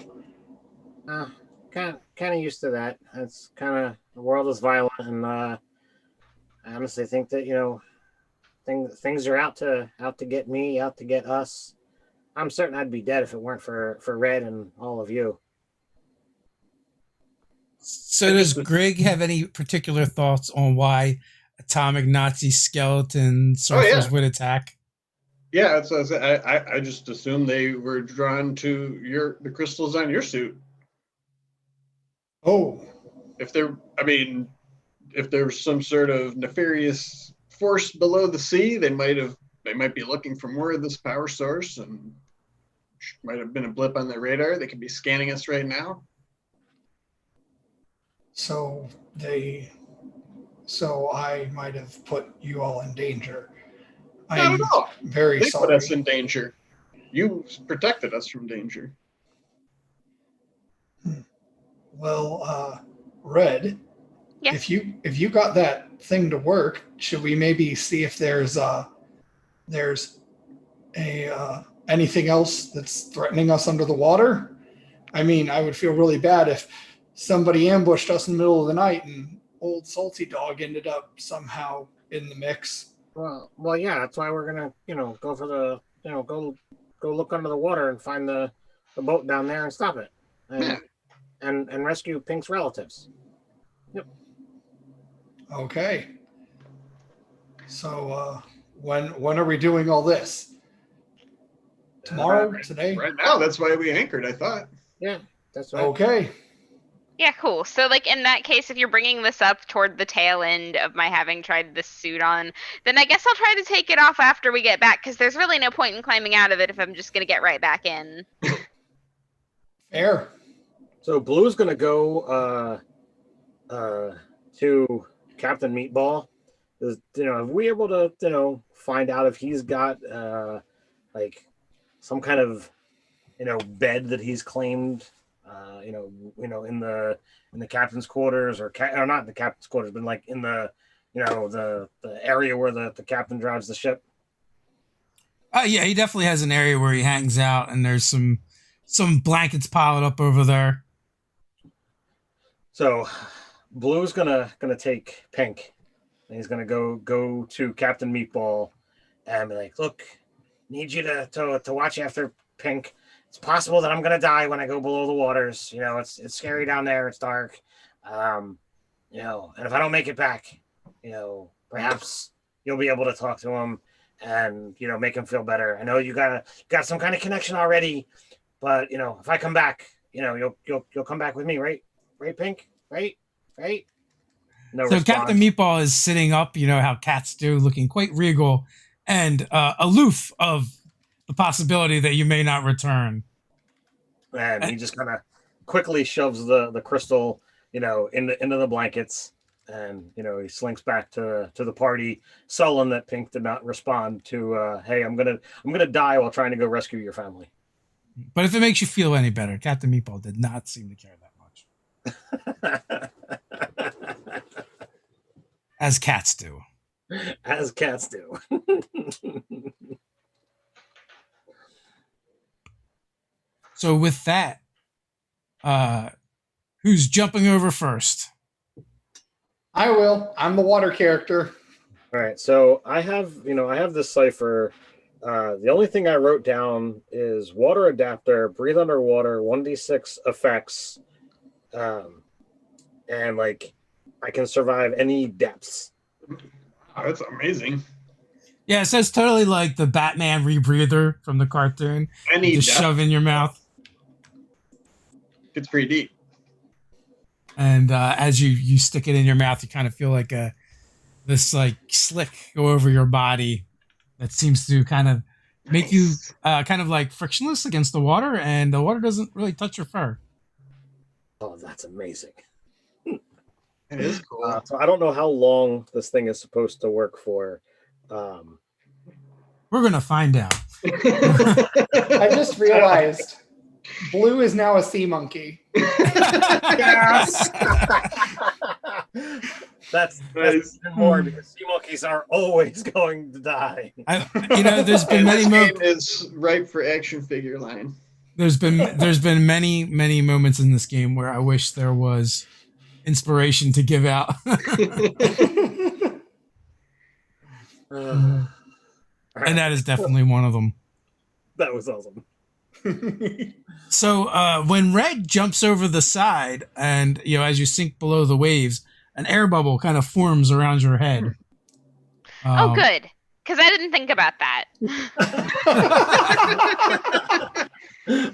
Kind of used to that. It's kind of, the world is violent, and I honestly think that things are out to get me, out to get us. I'm certain I'd be dead if it weren't for Red and all of you. So does Greg have any particular thoughts on why atomic Nazi skeleton surfers would attack? Yeah, I just assumed they were drawn to the crystals on your suit. Oh. If there's some sort of nefarious force below the sea, they might be looking for more of this power source, and might have been a blip on their radar. They could be scanning us right now. So I might have put you all in danger. Not at all. Very They sorry. put us in danger. You protected us from danger. Well, Red, Yes. if you got that thing to work, should we maybe see if there's anything else that's threatening us under the water? I mean, I would feel really bad if somebody ambushed us in the middle of the night and old Salty Dog ended up somehow in the mix. Well, yeah, that's why we're gonna, go for the, go look under the water and find the boat down there and stop it. And, and rescue Pink's relatives. Okay. So when are we doing all this? Tomorrow? Today? Right now, that's why we anchored, I thought. Yeah, that's right. Okay. Yeah, cool. So, like, in that case, if you're bringing this up toward the tail end of my having tried this suit on, then I guess I'll try to take it off after we get back, because there's really no point in climbing out of it if I'm just going to get right back in. Fair. So Blue's gonna go to Captain Meatball. Are we able to find out if he's got like some kind of bed that he's claimed in the captain's quarters or not in the captain's quarters, but like in the the area where the captain drives the ship? Yeah, he definitely has an area where he hangs out, and there's some blankets piled up over there. So Blue's gonna take Pink, and he's gonna go to Captain Meatball and be like, "Look, need you to watch after Pink. It's possible that I'm gonna die when I go below the waters. It's scary down there. It's dark. And if I don't make it back, perhaps you'll be able to talk to him and make him feel better. I know you got some kind of connection already, but if I come back, you'll come back with me, right? Right, Pink? Right? No So response. Captain Meatball is sitting up, how cats do, looking quite regal and aloof of the possibility that you may not return. And he just kind of quickly shoves the crystal, into the blankets, and he slinks back to the party, sullen that Pink did not respond to. Hey, I'm gonna die while trying to go rescue your family. But if it makes you feel any better, Captain Meatball did not seem to care that much. As cats do. As cats do. So with that, who's jumping over first? I will. I'm the water character. All right. So I have this cipher. The only thing I wrote down is water adapter, breathe underwater, 1d6 effects, and like I can survive any depths. Oh, that's amazing. Yeah, it says totally like the Batman rebreather from the cartoon. Any Just depth. shove in your mouth. It's pretty deep. And as you stick it in your mouth, you kind of feel like this like slick go over your body that seems to kind of make you kind of like frictionless against the water, and the water doesn't really touch your fur. Oh, that's amazing. It is cool. So I don't know how long this thing is supposed to work for. We're gonna find out. I just realized Blue is now a sea monkey. Yes! That's Nice. even more because sea monkeys are always going to die. There's been And many this game is ripe for action figure line. there's been many moments in this game where I wish there was inspiration to give out. And that is definitely one of them. That was awesome. So when Red jumps over the side and, as you sink below the waves, an air bubble kind of forms around your head. Oh, good. Because I didn't think about that.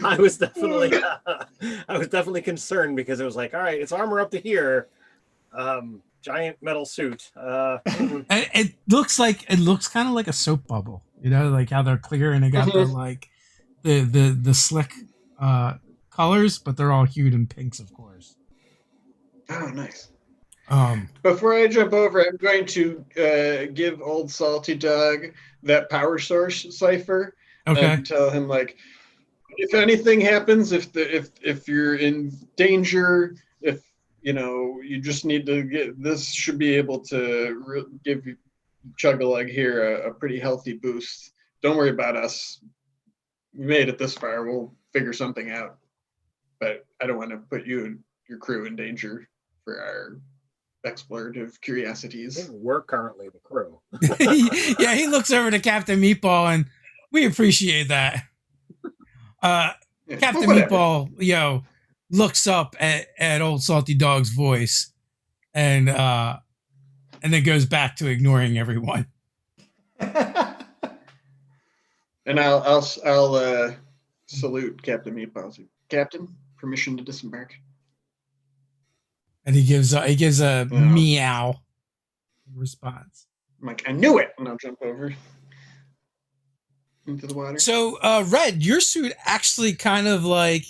I was definitely concerned because it was like, all right, it's armor up to here. Giant metal suit. And it looks kind of like a soap bubble, like how they're clear and they got the slick colors, but they're all hued in pinks, of course. Oh, nice. Before I jump over, I'm going to give old Salty Dog that power source cipher. Okay. And tell him, like, if anything happens, if you're in danger, if you just need to get this, should be able to give you Chug-a-Lug here a pretty healthy boost. Don't worry about us. We made it this far. We'll figure something out. But I don't want to put you and your crew in danger for our explorative curiosities. We're currently the crew. Yeah, he looks over to Captain Meatball, and we appreciate that. Captain Meatball, looks up at old Salty Dog's voice, and then goes back to ignoring everyone. And I'll salute Captain Meatballs. Captain, permission to disembark. And he gives a meow response. I'm like, I knew it, and I'll jump over into the water. So, Red, your suit actually kind of like,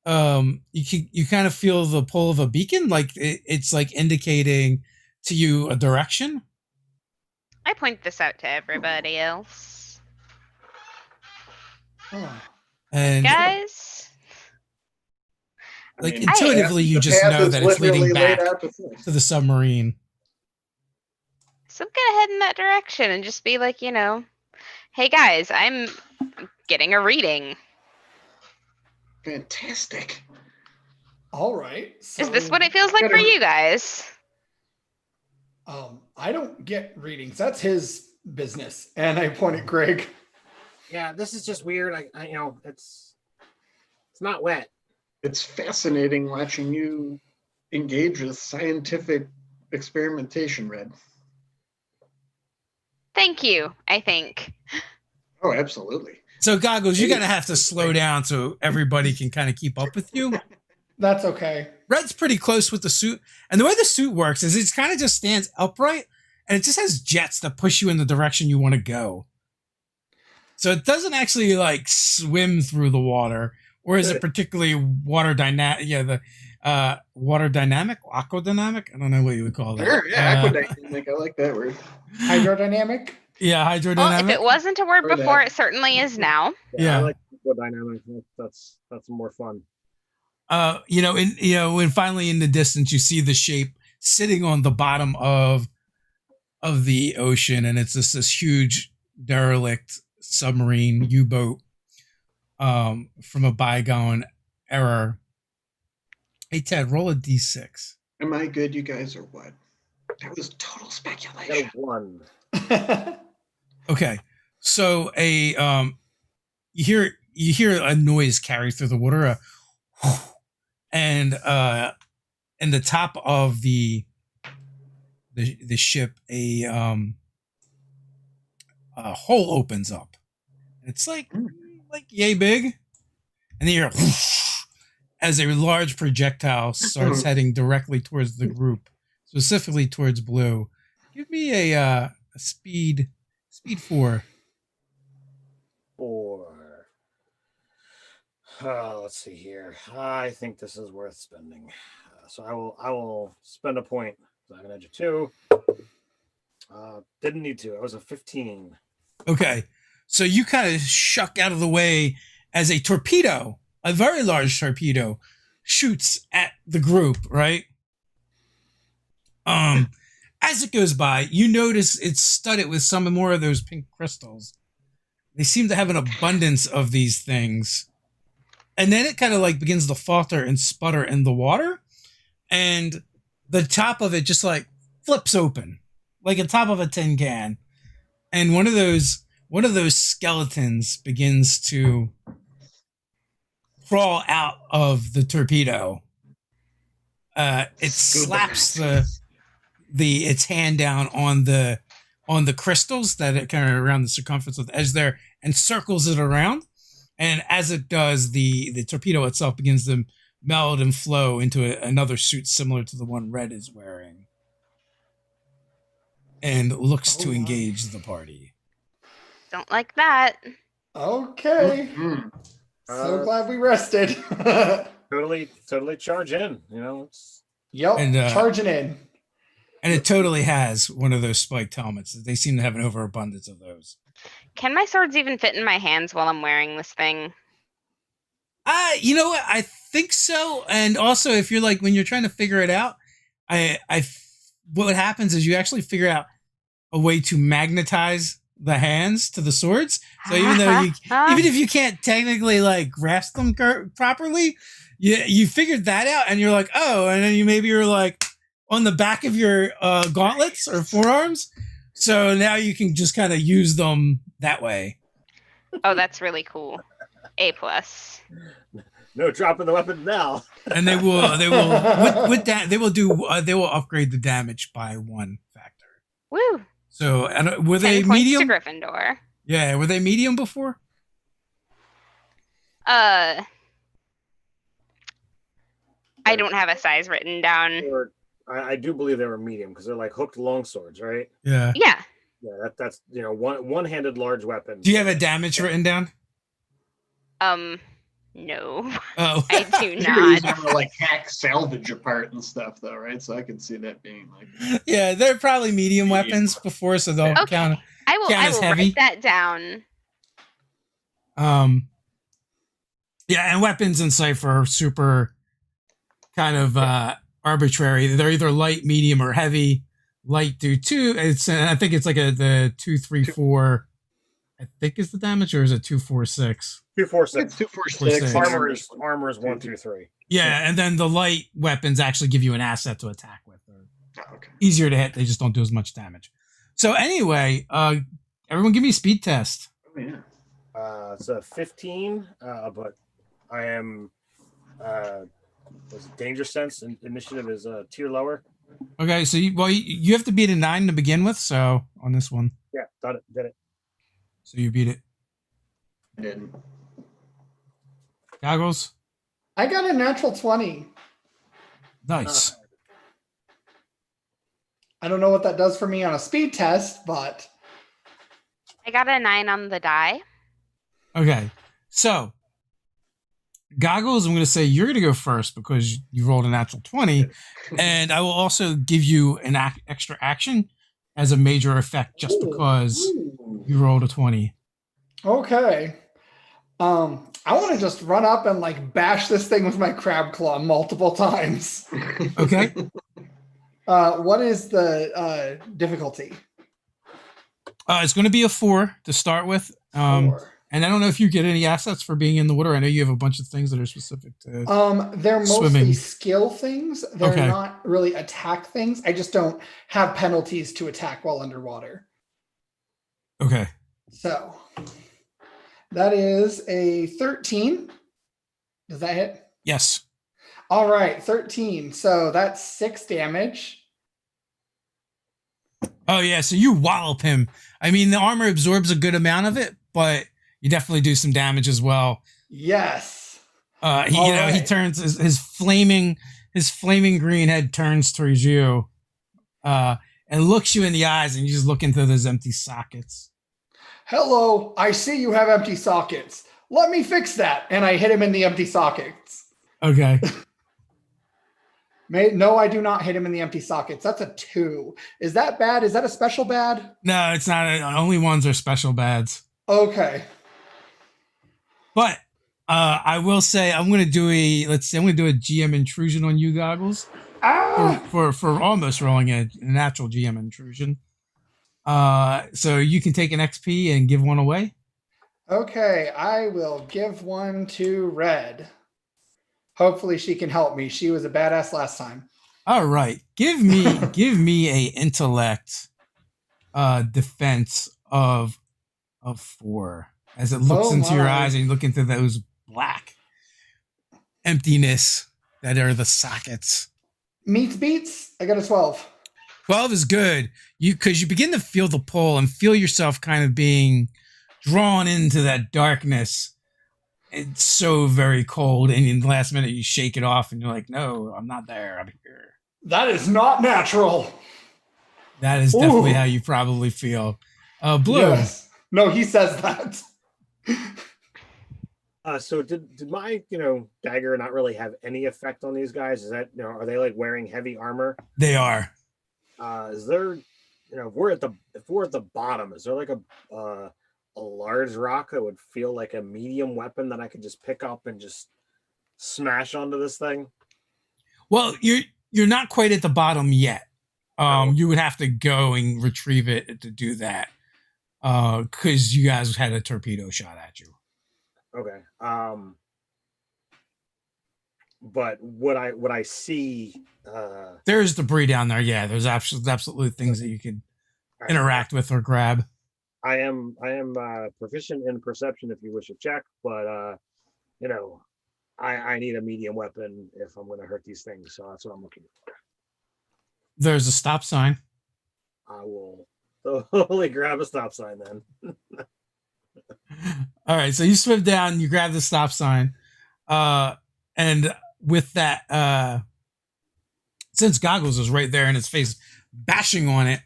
you kind of feel the pull of a beacon, like it's like indicating to you a direction. I point this out to everybody else. And Guys, like intuitively, you just know that it's leading back to the submarine. so I'm gonna head in that direction and just be like, hey guys, I'm getting a reading. Fantastic. All right. So, Is this what it feels like for you guys? I don't get readings. That's his business. And I point at Greg. Yeah, this is just weird. I it's not wet. It's fascinating watching you engage with scientific experimentation, Red. Thank you, I think. Oh, absolutely. So, Goggles, you're gonna have to slow down so everybody can kind of keep up with you. That's okay. Red's pretty close with the suit, and the way the suit works is it kind of just stands upright, and it just has jets that push you in the direction you want to go. So it doesn't actually like swim through the water, or is it particularly water dynamic? Yeah, the water dynamic, aquadynamic. I don't know what you would call that. Sure, yeah, aquadynamic. I like that word. Hydrodynamic? Yeah, Well, hydrodynamic. if it wasn't a word Or before, that. it certainly is now. Yeah. I like dynamic. That's more fun. When finally in the distance you see the shape sitting on the bottom of the ocean, and it's this huge derelict submarine U-boat from a bygone era. Hey Ted, roll a d6. Am I good, you guys, or what? That was total I speculation. got a 1. Okay, so you hear a noise carry through the water, and in the top of the ship, a hole opens up. It's like yay big, and then you hear as a large projectile starts heading directly towards the group, specifically towards Blue. Give me a speed 4. 4. Let's see here. I think this is worth spending. So I will spend a point. So I have an edge of 2. Didn't need to. I was a 15. Okay, so you kind of shuck out of the way as a torpedo, a very large torpedo, shoots at the group, right? As it goes by, you notice it's studded with some more of those pink crystals. They seem to have an abundance of these things. And then it kind of like begins to falter and sputter in the water. And the top of it just like flips open, like the top of a tin can. And one of those skeletons begins to crawl out of the torpedo. It slaps its hand down on the crystals that it kind of around the circumference of the edge there, and circles it around. And as it does, the torpedo itself begins to meld and flow into another suit similar to the one Red is wearing, and looks to engage the party. Don't like that. Okay. So glad we rested. Totally charge in. Yep. And, charging in. And it totally has one of those spiked helmets. They seem to have an overabundance of those. Can my swords even fit in my hands while I'm wearing this thing? You know what? I think so. And also, if you're like, when you're trying to figure it out, what happens is you actually figure out a way to magnetize the hands to the swords. So even if you can't technically like grasp them properly, you figured that out, and you're like, oh, and then you're like on the back of your gauntlets or forearms. So now you can just kind of use them that way. Oh, that's really cool. A+. No dropping the weapon now. And they will with that they will upgrade the damage by 1 factor. Woo! So were 10 they points medium? to Gryffindor. Yeah, were they medium before? I don't have a size written down. I do believe they were medium because they're like hooked longswords, right? Yeah. Yeah. Yeah, that's one-handed large weapon. Do you have a damage written down? No, Oh, I do You were using not. them to like hack salvage apart and stuff, though, right? So I could see that being like. yeah, they're probably medium weapons before, so they'll Okay. count. I will as heavy. write that down. Yeah, and weapons in Cypher are super kind of arbitrary. They're either light, medium, or heavy. Light do 2. I think it's like the 2, 3, 4. I think is the damage, or is it 2, 4, 6? 2, 4, 6. It's 2, 4, 6. 6. Armor is 1, 2, 3. Yeah, and then the light weapons actually give you an asset to attack with. They're Oh, okay. easier to hit. They just don't do as much damage. So anyway, everyone give me a speed test. Oh, yeah. It's a 15, but I am danger sense and initiative is a tier lower. Okay, so you have to beat a 9 to begin with. So on this one, Yeah, did it. so you beat it. I didn't. Goggles, I got a natural 20. nice. I don't know what that does for me on a speed test, but I got a 9 on the die. Okay, so Goggles, I'm going to say you're going to go first because you rolled a natural 20, and I will also give you an extra action as a major effect just because you rolled a 20. okay. I want to just run up and like bash this thing with my crab claw multiple times. Okay. What is the difficulty? It's going to be a 4 to start with. 4. And I don't know if you get any assets for being in the water. I know you have a bunch of things that are specific to. They're mostly swimming. skill things. They're Okay. not really attack things. I just don't have penalties to attack while underwater. Okay. So that is a 13. Does that hit? Yes. All right, 13. So that's 6 damage. Oh yeah. So you wallop him. I mean, the armor absorbs a good amount of it, but you definitely do some damage as well. Yes. He right. turns his flaming green head turns towards you, and looks you in the eyes, and you just look into those empty sockets. Hello, I see you have empty sockets. Let me fix that. And I hit him in the empty sockets. Okay. No, I do not hit him in the empty sockets. That's a 2. Is that bad? Is that a special bad? No, it's not. Only ones are special bads. Okay. But I will say I'm going to do a GM intrusion on you, Goggles, for almost rolling a natural GM intrusion. So you can take an XP and give one away. Okay, I will give one to Red. Hopefully she can help me. She was a badass last time. All right, give me a intellect defense of 4 as it looks into your eyes and you look into those black emptiness that are the sockets. Meets beats. I got a 12. 12 is good. Because you begin to feel the pull and feel yourself kind of being drawn into that darkness. It's so very cold, and in the last minute you shake it off and you're like, no, I'm not there, I'm here. That is not natural. That is definitely how you probably feel. Blue. Yes. No, he says that. So did my dagger not really have any effect on these guys? Is that are they like wearing heavy armor? They are. Is there if we're at the bottom, is there like a large rock that would feel like a medium weapon that I could just pick up and just smash onto this thing? Well, you're not quite at the bottom yet. You would have to go and retrieve it to do that. Because you guys had a torpedo shot at you. Okay. But would I see there's debris down there, yeah. There's absolutely things that you could interact with or grab. I am proficient in perception if you wish to check, but I need a medium weapon if I'm going to hurt these things. So that's what I'm looking for. There's a stop sign. I will totally grab a stop sign then. All right, so you swim down, you grab the stop sign, and with that, since Goggles is right there in its face, bashing on it,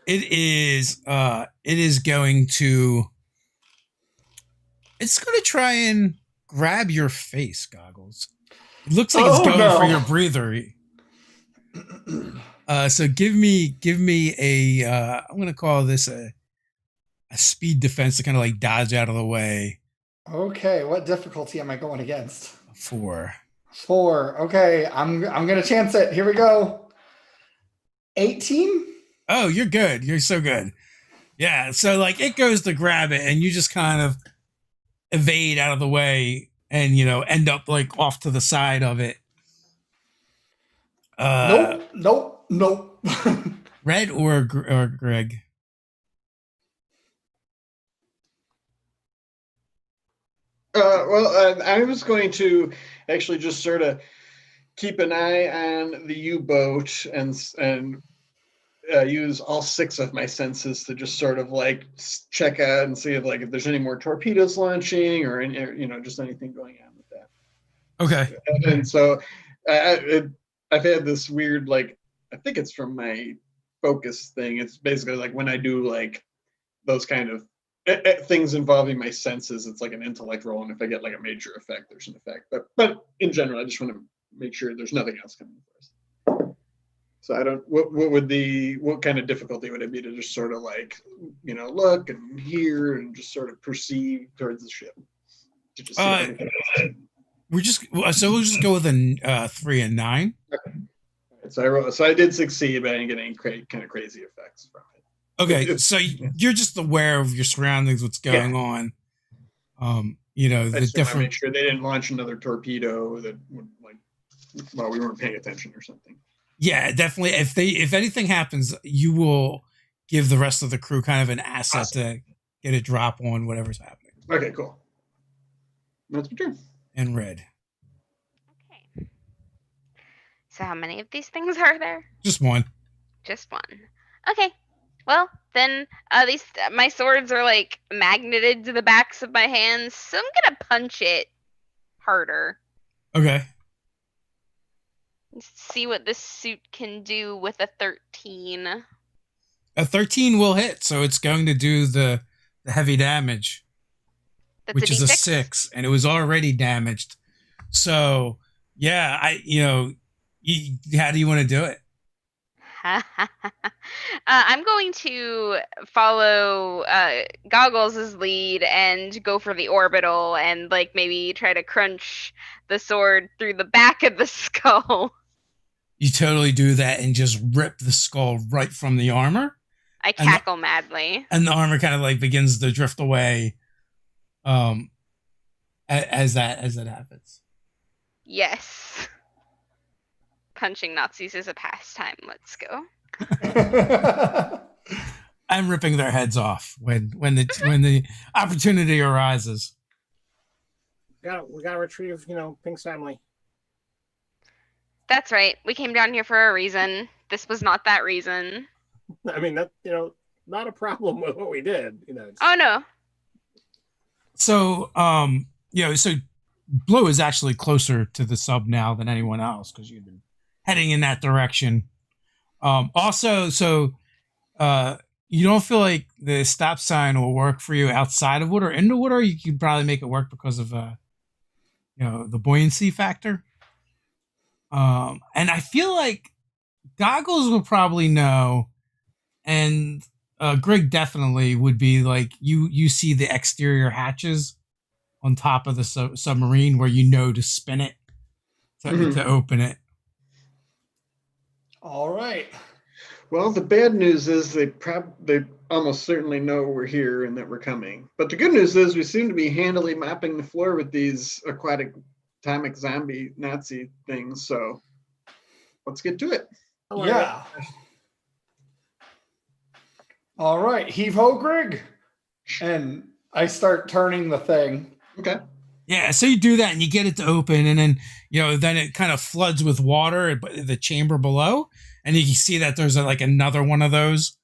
it is going to try and grab your face, Goggles. It looks like it's going for your breather. So give me a I'm gonna call this a speed defense to kind of like dodge out of the way. Okay, what difficulty am I going against? 4. 4. Okay, I'm gonna chance it. Here we go. 18. Oh, you're good. You're so good. Yeah. So like it goes to grab it, and you just kind of evade out of the way, and end up like off to the side of it. Nope. Red or Greg? Well, I was going to actually just sort of keep an eye on the U-boat and use all 6 of my senses to just sort of like check out and see if there's any more torpedoes launching or any, just anything going on with that. Okay. And so I've had this weird, like, I think it's from my focus thing. It's basically like when I do like those kind of things involving my senses, it's like an intellect roll, and if I get like a major effect, there's an effect. But in general, I just want to make sure there's nothing else coming first. So I don't. What kind of difficulty would it be to just sort of like look and hear and just sort of perceive towards the ship? To just we'll just go with a 3 and 9. Okay. So I did succeed, but I didn't get any kind of crazy effects from it. Okay, so you're just aware of your surroundings, what's going on. I just the different. Make sure they didn't launch another torpedo that would we weren't paying attention or something. Yeah, definitely. If anything happens, you will give the rest of the crew kind of an asset to get a drop on whatever's happening. Okay, cool. That's my turn. And Red. Okay. So how many of these things are there? Just one. Just one. Okay. Well, then my swords are like magneted to the backs of my hands, so I'm gonna punch it harder. Okay. See what this suit can do with a 13. A 13 will hit, so it's going to do the heavy damage, which is a 6, and it was already damaged. So yeah, how do you want to do it? I'm going to follow Goggles' lead and go for the orbital and like maybe try to crunch the sword through the back of the skull. You totally do that and just rip the skull right from the armor. I cackle madly. And the armor kind of like begins to drift away as that happens. Yes. Punching Nazis is a pastime. Let's go. I'm ripping their heads off when the opportunity arises. We gotta retrieve, Pink's family. That's right. We came down here for a reason. This was not that reason. I mean, that not a problem with what we did. Oh no. So so Blue is actually closer to the sub now than anyone else because you've been heading in that direction. Also, so you don't feel like the stop sign will work for you outside of water. In the water, you could probably make it work because of the buoyancy factor. And I feel like Goggles will probably know, and Greg definitely would be like you see the exterior hatches on top of the submarine where to spin it to open it. All right. Well, the bad news is they almost certainly know we're here and that we're coming. But the good news is we seem to be handily mopping the floor with these aquatic atomic zombie Nazi things. So let's get to it. Yeah. All right. Heave ho, Greg. And I start turning the thing. Okay. Yeah, so you do that and you get it to open, and then then it kind of floods with water, but the chamber below, and you can see that there's like another one of those.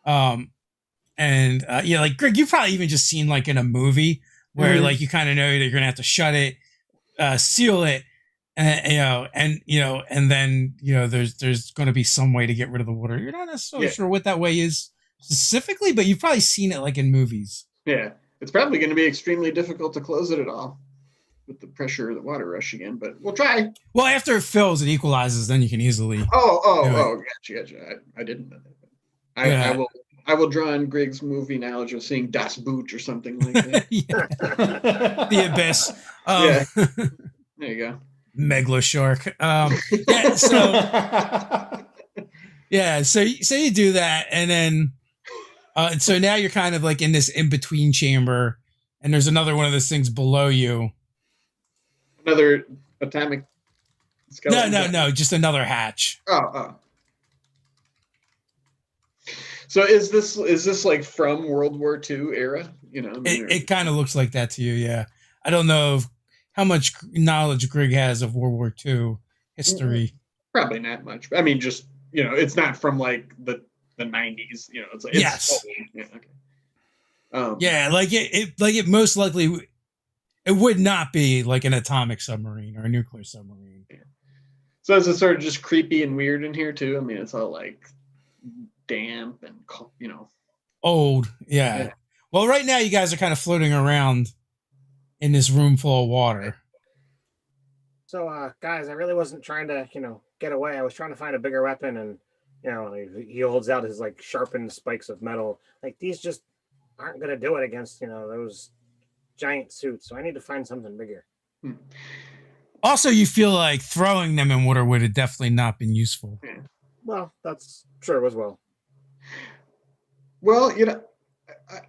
And yeah, like Greg, you've probably even just seen like in a movie where Mhm. like you kind of know that you're gonna have to shut it, seal it, and then there's going to be some way to get rid of the water. You're not necessarily Yeah. sure what that way is specifically, but you've probably seen it like in movies. Yeah, it's probably going to be extremely difficult to close it at all with the pressure of the water rushing in, but we'll try. Well, after it fills, it equalizes. Then you can easily. Do it. Gotcha. I didn't know that. Yeah. I will draw on Grig's movie knowledge of seeing Das Boot or something like that. Yeah. The abyss. Yeah. There you go. Megalo shark. Yeah. So yeah. So you do that, and then so now you're kind of like in this in between chamber, and there's another one of those things below you. Another atomic skeleton. No. Just another hatch. Oh. So is this like from World War II era? It kind of looks like that to you, yeah. I don't know how much knowledge Greg has of World War II history. Probably not much. I mean, just it's not from like the 90s. It's like yes. Yeah. Okay. Yeah, like it most likely it would not be like an atomic submarine or a nuclear submarine. Yeah. So is it sort of just creepy and weird in here too? I mean, it's all like damp and old. Yeah. Well, right now you guys are kind of floating around in this room full of water. So, guys, I really wasn't trying to, get away. I was trying to find a bigger weapon, and he holds out his like sharpened spikes of metal. Like these just aren't gonna do it against those giant suits. So I need to find something bigger. Also, you feel like throwing them in water would have definitely not been useful. Yeah. Well, that's true as well. Well,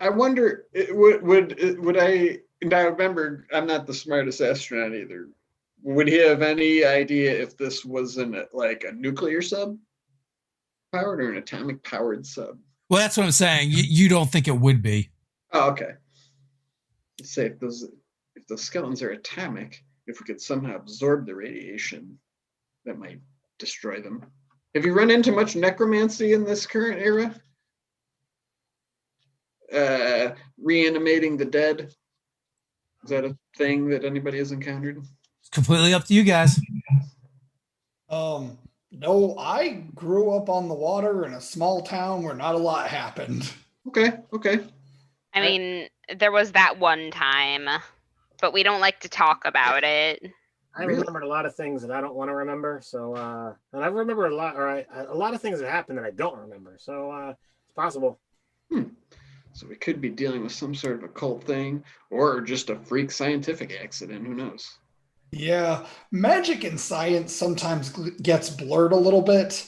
I wonder, would I? And I remember, I'm not the smartest astronaut either. Would he have any idea if this was like a nuclear sub powered or an atomic powered sub? Well, that's what I'm saying. You don't think it would be? Oh, okay. Let's say if the skeletons are atomic, if we could somehow absorb the radiation, that might destroy them. Have you run into much necromancy in this current era? Reanimating the dead. Is that a thing that anybody has encountered? It's completely up to you guys. No, I grew up on the water in a small town where not a lot happened. Okay. I mean, there was that one time, but we don't like to talk about it. I remembered a lot of things that I don't want to remember. So, and I remember a lot of things that happened that I don't remember. So, it's possible. So we could be dealing with some sort of occult thing, or just a freak scientific accident. Who knows? Yeah, magic and science sometimes gets blurred a little bit,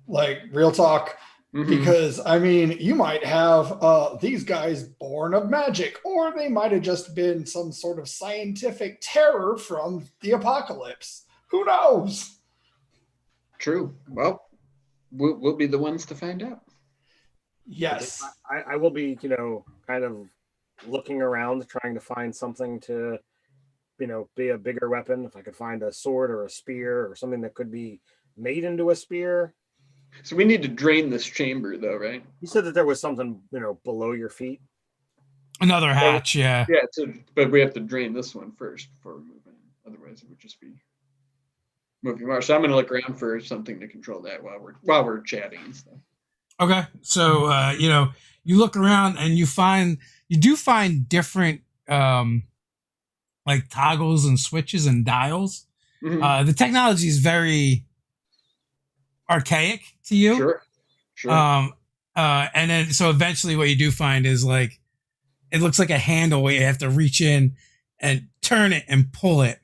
like real talk. Because I mean, you might have these guys born of magic, or they might have just been some sort of scientific terror from the apocalypse. Who knows? True. Well, we'll be the ones to find out. Yes. I will be, kind of looking around, trying to find something to, be a bigger weapon. If I could find a sword or a spear or something that could be made into a spear. So we need to drain this chamber, though, right? You said that there was something, below your feet. Another hatch, yeah. Yeah, but we have to drain this one first before we move in. Otherwise, it would just be moving more. So I'm going to look around for something to control that while we're chatting and stuff. Okay, so you look around and you do find different like toggles and switches and dials. The technology is very archaic to you. Sure. And then so eventually what you do find is like it looks like a handle where you have to reach in and turn it and pull it.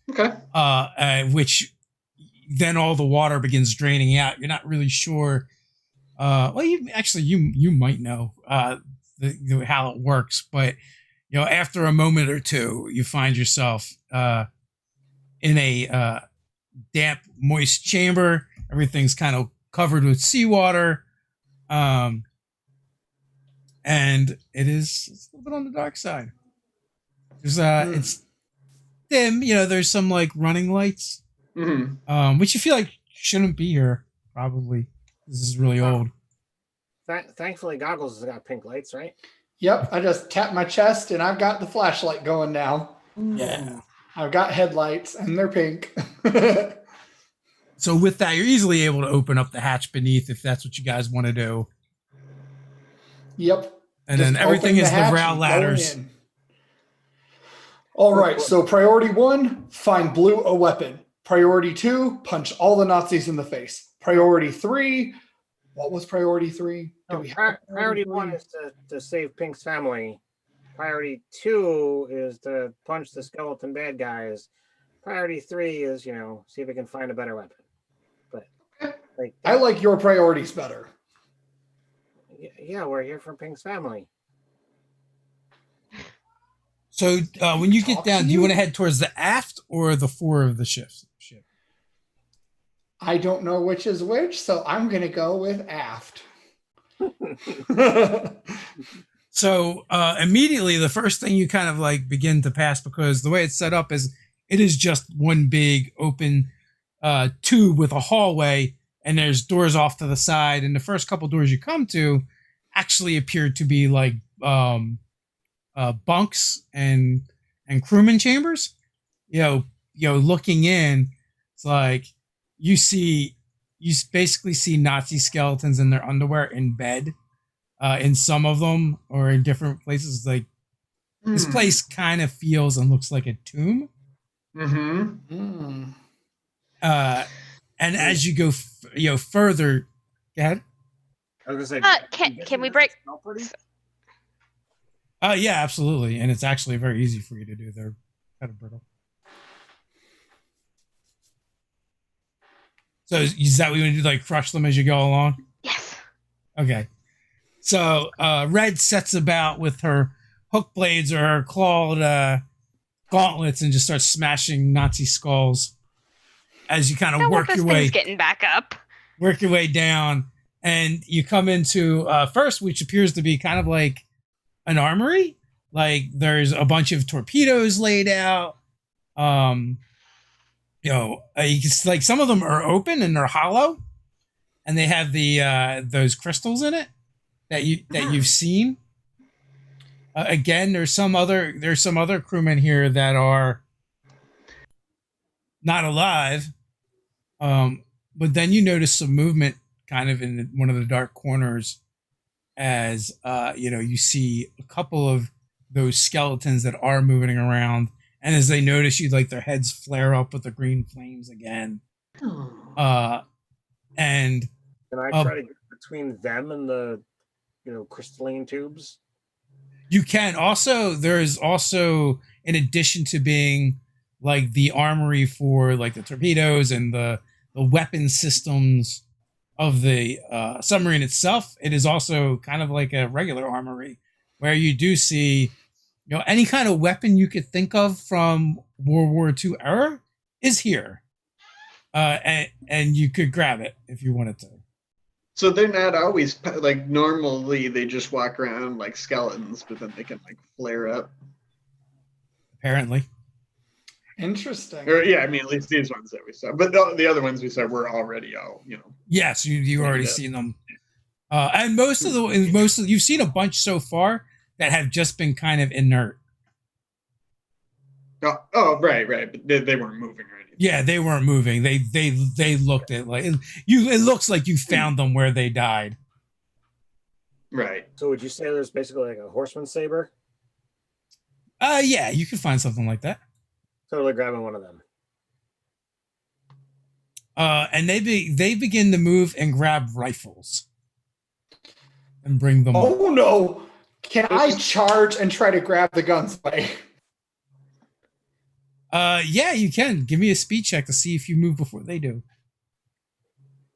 Okay. Which then all the water begins draining out. You're not really sure. Well, you might know how it works, but after a moment or two, you find yourself in a damp, moist chamber. Everything's kind of covered with seawater, and it's a little bit on the dark side. There's dim. There's some like running lights, which you feel like shouldn't be here. Probably this is really old. Thankfully, goggles has got pink lights, right? Yep, I just tap my chest and I've got the flashlight going now. Yeah. I've got headlights and they're pink. So with that, you're easily able to open up the hatch beneath if that's what you guys want to do. Yep. And Just then everything open is the the hatch rail and ladders. going in. All right, so priority 1, find Blue a weapon. Priority 2, punch all the Nazis in the face. Priority 3, what was priority 3? Priority 1 is to save Pink's family. Priority 2 is to punch the skeleton bad guys. Priority 3 is, see if we can find a better weapon. But I like your priorities better. Yeah, we're here for Pink's family. So when you get down, do you you? want to head towards the aft or the fore of the ship? I don't know which is which, so I'm going to go with aft. So immediately, the first thing you kind of like begin to pass, because the way it's set up is it is just one big open tube with a hallway, and there's doors off to the side. And the first couple doors you come to actually appear to be like bunks and crewman chambers. Looking in, it's like you basically see Nazi skeletons in their underwear in bed. In some of them, or in different places, like this place kind of feels and looks like a tomb. And as you go, further, go ahead. I was gonna say, can we break? Yeah, absolutely, and it's actually very easy for you to do. They're kind of brittle. So is that what you want to do? Like crush them as you go along? Yes. Okay. So Red sets about with her hook blades or her clawed gauntlets and just starts smashing Nazi skulls as you kind of work your way. Getting back up. Work your way down, and you come into first, which appears to be kind of like an armory. Like there's a bunch of torpedoes laid out. Like some of them are open and they're hollow, and they have the those crystals in it that you've seen. Again, there's some other crewmen here that are not alive. But then you notice some movement kind of in one of the dark corners as you see a couple of those skeletons that are moving around, and as they notice you, like their heads flare up with the green flames again. And can I try to get between them and the crystalline tubes? You can. Also, there is also, in addition to being like the armory for like the torpedoes and the weapon systems of the submarine itself, it is also kind of like a regular armory where you do see any kind of weapon you could think of from World War II era is here. And you could grab it if you wanted to. So they're not always like normally they just walk around like skeletons, but then they can like flare up. Apparently. Interesting. Or yeah, I mean at least these ones that we saw, but the other ones we saw were already all Yes, you already seen them, and most of you've seen a bunch so far that have just been kind of inert. Oh, right, but they weren't moving or anything. Yeah, they weren't moving. They looked at like you. It looks like you found them where they died. Right. So would you say there's basically like a horseman's saber? Yeah, you could find something like that. Totally grabbing one of them. And they begin to move and grab rifles and bring them. Oh no! Can I charge and try to grab the guns away? Yeah, you can. Give me a speed check to see if you move before they do.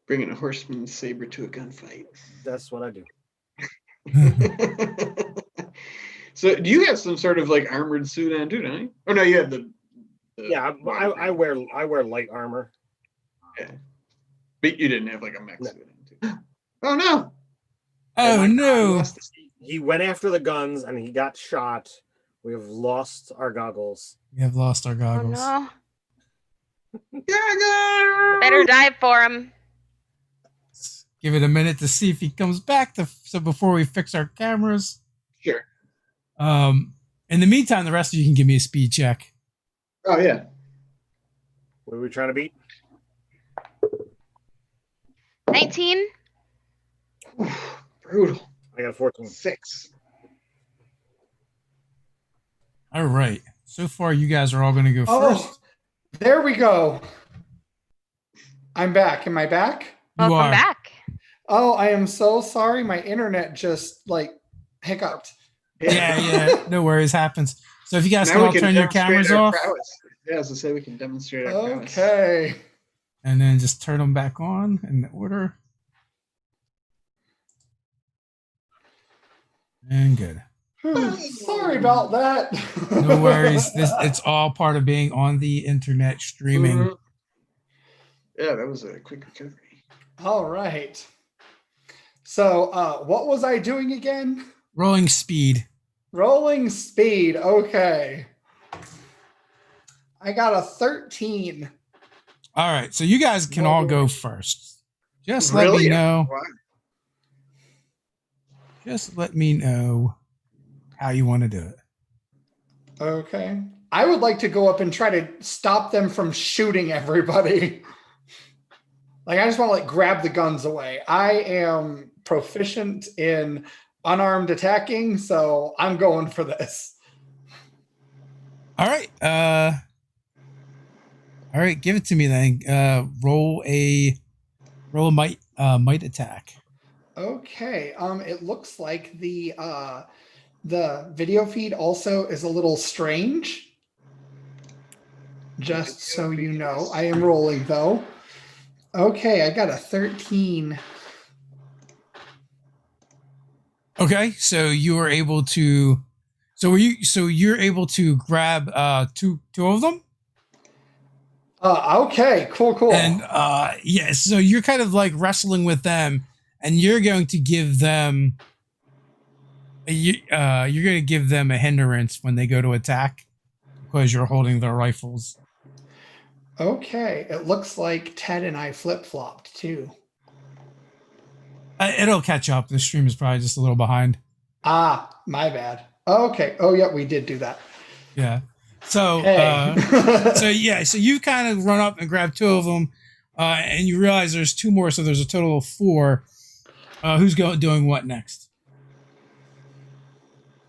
Bringing a horseman's saber to a gunfight. That's what I do. So do you have some sort of like armored suit on too, don't you? Oh no, you have the yeah, I wear light armor. Yeah. But you didn't have like a mech suit on too. Oh no. Oh no. He went after the guns and he got shot. We have lost our goggles. We have lost our Oh goggles. no. Gaga! Better dive for him. Let's give it a minute to see if he comes back. So before we fix our cameras. Sure. In the meantime, the rest of you can give me a speed check. Oh yeah. What are we trying to beat? 19. Oof, brutal. I got a 14. 6. All right. So far, you guys are all going to go first. Oh, there we go. I'm back. Am I back? You Welcome are. back. Oh, I am so sorry. My internet just like hiccuped. Yeah. No worries. Happens. So if you guys Now can we all turn your demonstrate cameras our off, prowess. Yeah, as I say, we can demonstrate our prowess. Okay. and then just turn them back on in order. And good. Sorry about that. No worries. It's all part of being on the internet streaming. Mhm. Yeah, that was a quick recovery. All right. So, what was I doing again? Rolling speed. Rolling speed. Okay. I got a 13. All right. So you guys can all go first. Just let me Really? know. Wow. Just let me know how you want to do it. Okay. I would like to go up and try to stop them from shooting everybody. Like, I just want to like grab the guns away. I am proficient in unarmed attacking, so I'm going for this. All right. All right. Give it to me then. Roll a might attack. Okay. It looks like the video feed also is a little strange. Just so you know, I am rolling though. Okay, I got a 13. Okay. So you are able to. So you're able to grab two of them. Okay, cool. And yeah, so you're kind of like wrestling with them, and you're going to give them you're going to give them a hindrance when they go to attack because you're holding their rifles. Okay, it looks like Ted and I flip-flopped too. It'll catch up. The stream is probably just a little behind. Ah, my bad. Okay. Oh, yeah, we did do that. Yeah. So Hey. so you kind of run up and grab two of them, and you realize there's two more, so there's a total of 4. Who's doing what next?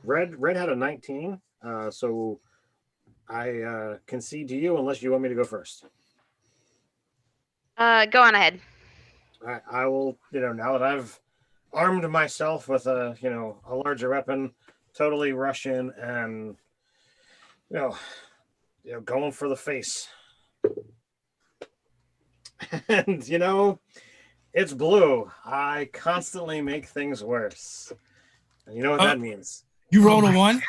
Red had a 19, so I concede to you unless you want me to go first. Go on ahead. I will, now that I've armed myself with a larger weapon, totally rush in and, going for the face. And, it's blue. I constantly make things worse. And you know what that means? You rolled a 1?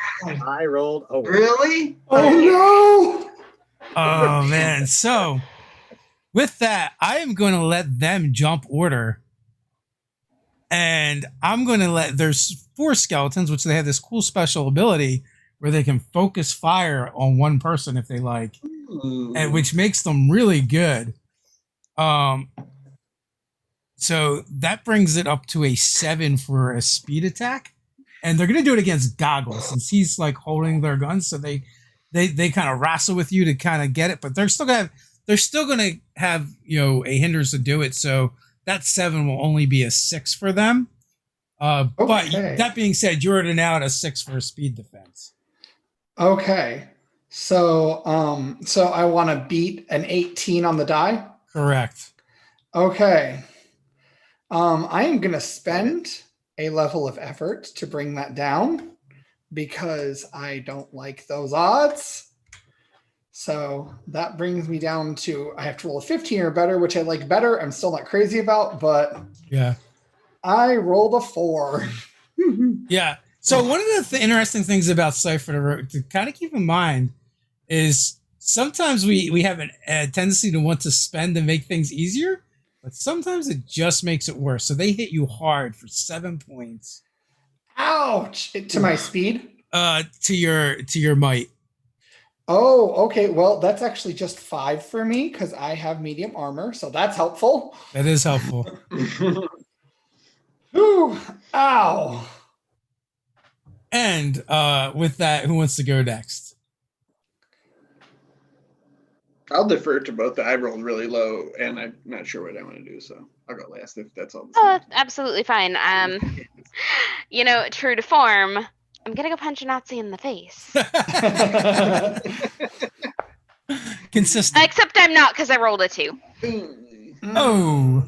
I rolled a 1. Really? Oh, Oh man. So with that, I am going to let them jump order. And I'm going to there's 4 skeletons, which they have this cool special ability where they can focus fire on one person if they like, and which makes them really good. So that brings it up to a 7 for a speed attack. And they're going to do it against Goggles since he's like holding their guns. So they kind of wrestle with you to kind of get it, but they're still going to have, a hindrance to do it. So that 7 will only be a 6 for them. But that being said, you're now at a 6 for a speed defense. okay. So, so I want to beat an 18 on the die. Correct. Okay. I am going to spend a level of effort to bring that down because I don't like those odds. So that brings me down to, I have to roll a 15 or better, which I like better. I'm still not crazy about, but Yeah. I rolled a 4. Yeah. So one of the interesting things about Cypher to kind of keep in mind is sometimes we have a tendency to want to spend and make things easier, but sometimes it just makes it worse. So they hit you hard for 7 points. Ouch! To my speed? To your might. Oh, okay. Well, that's actually just 5 for me because I have medium armor, so that's helpful. That is helpful. Ooh, ow. And with that, who wants to go next? I'll defer to both. I rolled really low, and I'm not sure what I want to do, so I'll go last if that's all. Oh, absolutely fine. True to form, I'm gonna go punch a Nazi in the face. Consistent. Except I'm not because I rolled a 2. Oh.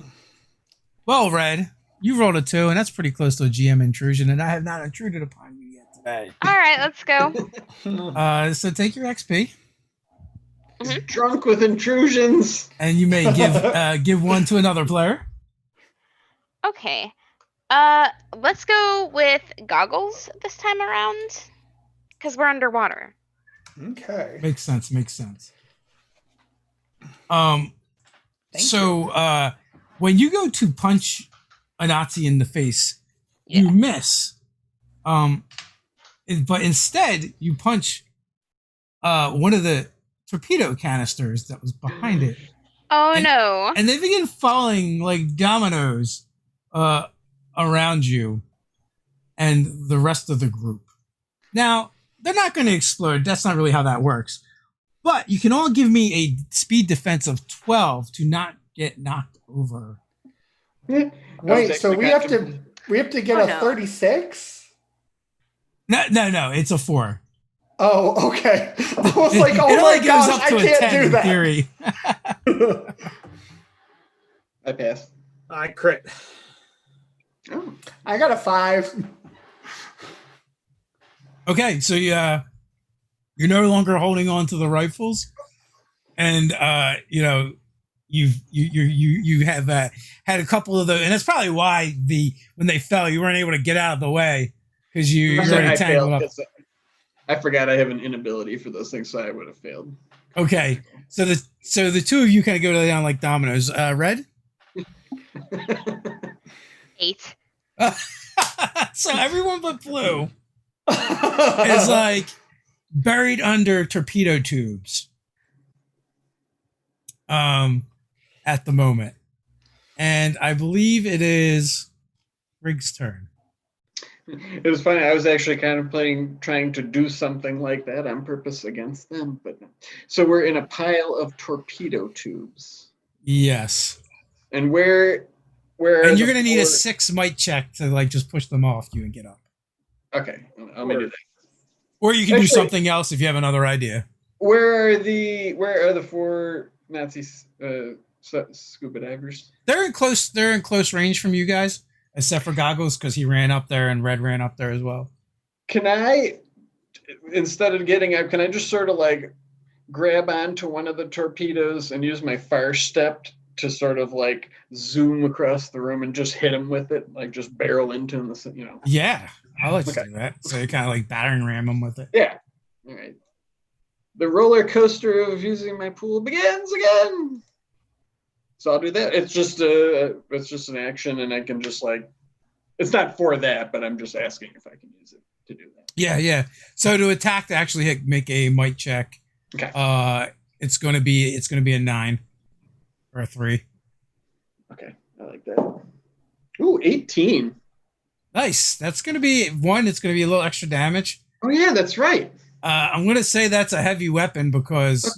Well, Red, you rolled a 2, and that's pretty close to a GM intrusion, and I have not intruded upon you yet today. All right, let's go. So take your XP, Drunk with intrusions. and you may give one to another player. Okay. Let's go with goggles this time around because we're underwater. Okay. Makes sense. Thank So when you go to punch a Nazi in the face, you miss. But instead you punch one of the torpedo canisters that was behind it. Oh no. And they begin falling like dominoes around you and the rest of the group. Now, they're not going to explode. That's not really how that works. But you can all give me a speed defense of 12 to not get knocked over. Wait, so we have to get a 36? No, it's a 4. Oh, okay. I was like, It oh only my goes gosh, up I to a can't 10 do in that. theory. I passed. I crit. Oh. I got a 5. Okay, so you're no longer holding on to the rifles, and you have had a couple of those, and that's probably why when they fell, you weren't able to get out of the way because you're already tangled up. I forgot I have an inability for those things, so I would have failed. Okay, so the two of you kind of go down like dominoes. Red. 8. So everyone but Blue is like buried under torpedo tubes at the moment. And I believe it is Rig's turn. It was funny. I was actually kind of trying to do something like that on purpose against them, but no. So we're in a pile of torpedo tubes. Yes. And where and you're gonna need a 6 might check to like just push them off you and get up. Okay, I'll do that. Or you can do something else if you have another idea. Where are the 4 Nazi scuba divers? They're in close range from you guys, except for Goggles because he ran up there and Red ran up there as well. Can I, instead of getting up, can I just sort of like grab onto one of the torpedoes and use my fire step to sort of like zoom across the room and just hit him with it, like just barrel into him, Yeah, I'll let you do that. So you kind of like battering ram him with it. Yeah. All right. The roller coaster of using my pool begins again. So I'll do that. It's just an action, and I can just like, it's not for that, but I'm just asking if I can use it to do that. Yeah. So to attack, to actually make a might check. Okay. It's gonna be a 9 or a 3. Okay, I like that. Ooh, 18. Nice. That's gonna be 1. It's gonna be a little extra damage. Oh yeah, that's right. I'm gonna say that's a heavy weapon because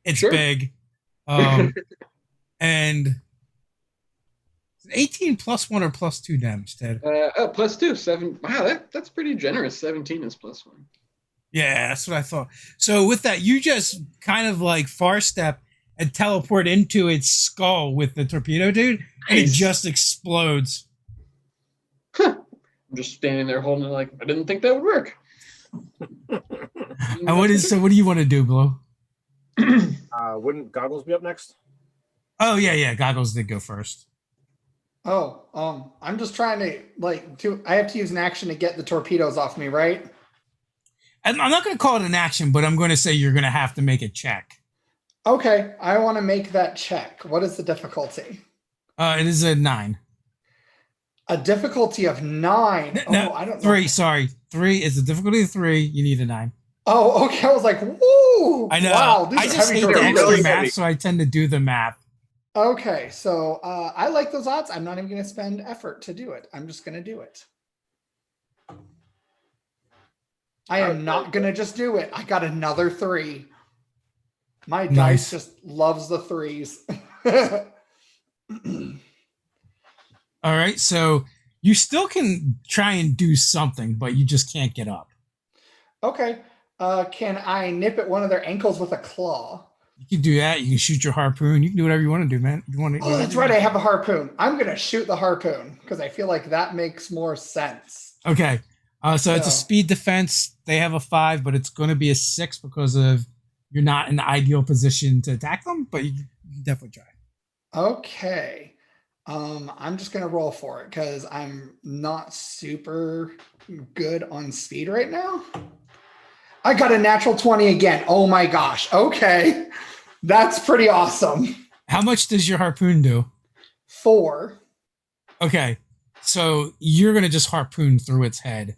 it's big. And 18 plus 1 or plus 2 damage, Ted. Plus 2, 7. Wow, that's pretty generous. 17 is plus 1. Yeah, that's what I thought. So with that, you just kind of like far step and teleport into its skull with the torpedo dude, and it just explodes. Huh. I'm just standing there holding it like, I didn't think that would work. And what do you want to do, Blue? Wouldn't Goggles be up next? Oh yeah, Goggles did go first. Oh, I'm just trying to I have to use an action to get the torpedoes off me, right? I'm not going to call it an action, but I'm going to say you're going to have to make a check. Okay, I want to make that check. What is the difficulty? It is a 9. A difficulty of 9. No, I don't know. 3. Sorry, 3 is the difficulty of 3. You need a 9. Oh, okay. I was like, woo! I know. Wow, these I are just heavy hate the They're extra really math, heavy. so I tend to do the math. Okay, so I like those odds. I'm not even going to spend effort to do it. I'm just going to do it. I am not going to just do it. I got another 3. My Nice. dice just loves the 3s. All right, so you still can try and do something, but you just can't get up. Okay. Can I nip at one of their ankles with a claw? You can do that. You can shoot your harpoon. You can do whatever you want to do, man. You want to? Oh, that's right. I have a harpoon. I'm going to shoot the harpoon because I feel like that makes more sense. Okay. So it's a So- speed defense. They have a 5, but it's going to be a 6 because of you're not in the ideal position to attack them, but you can definitely try. Okay. I'm just going to roll for it because I'm not super good on speed right now. I got a natural 20 again. Oh my gosh. Okay. That's pretty awesome. How much does your harpoon do? 4. Okay. So you're going to just harpoon through its head.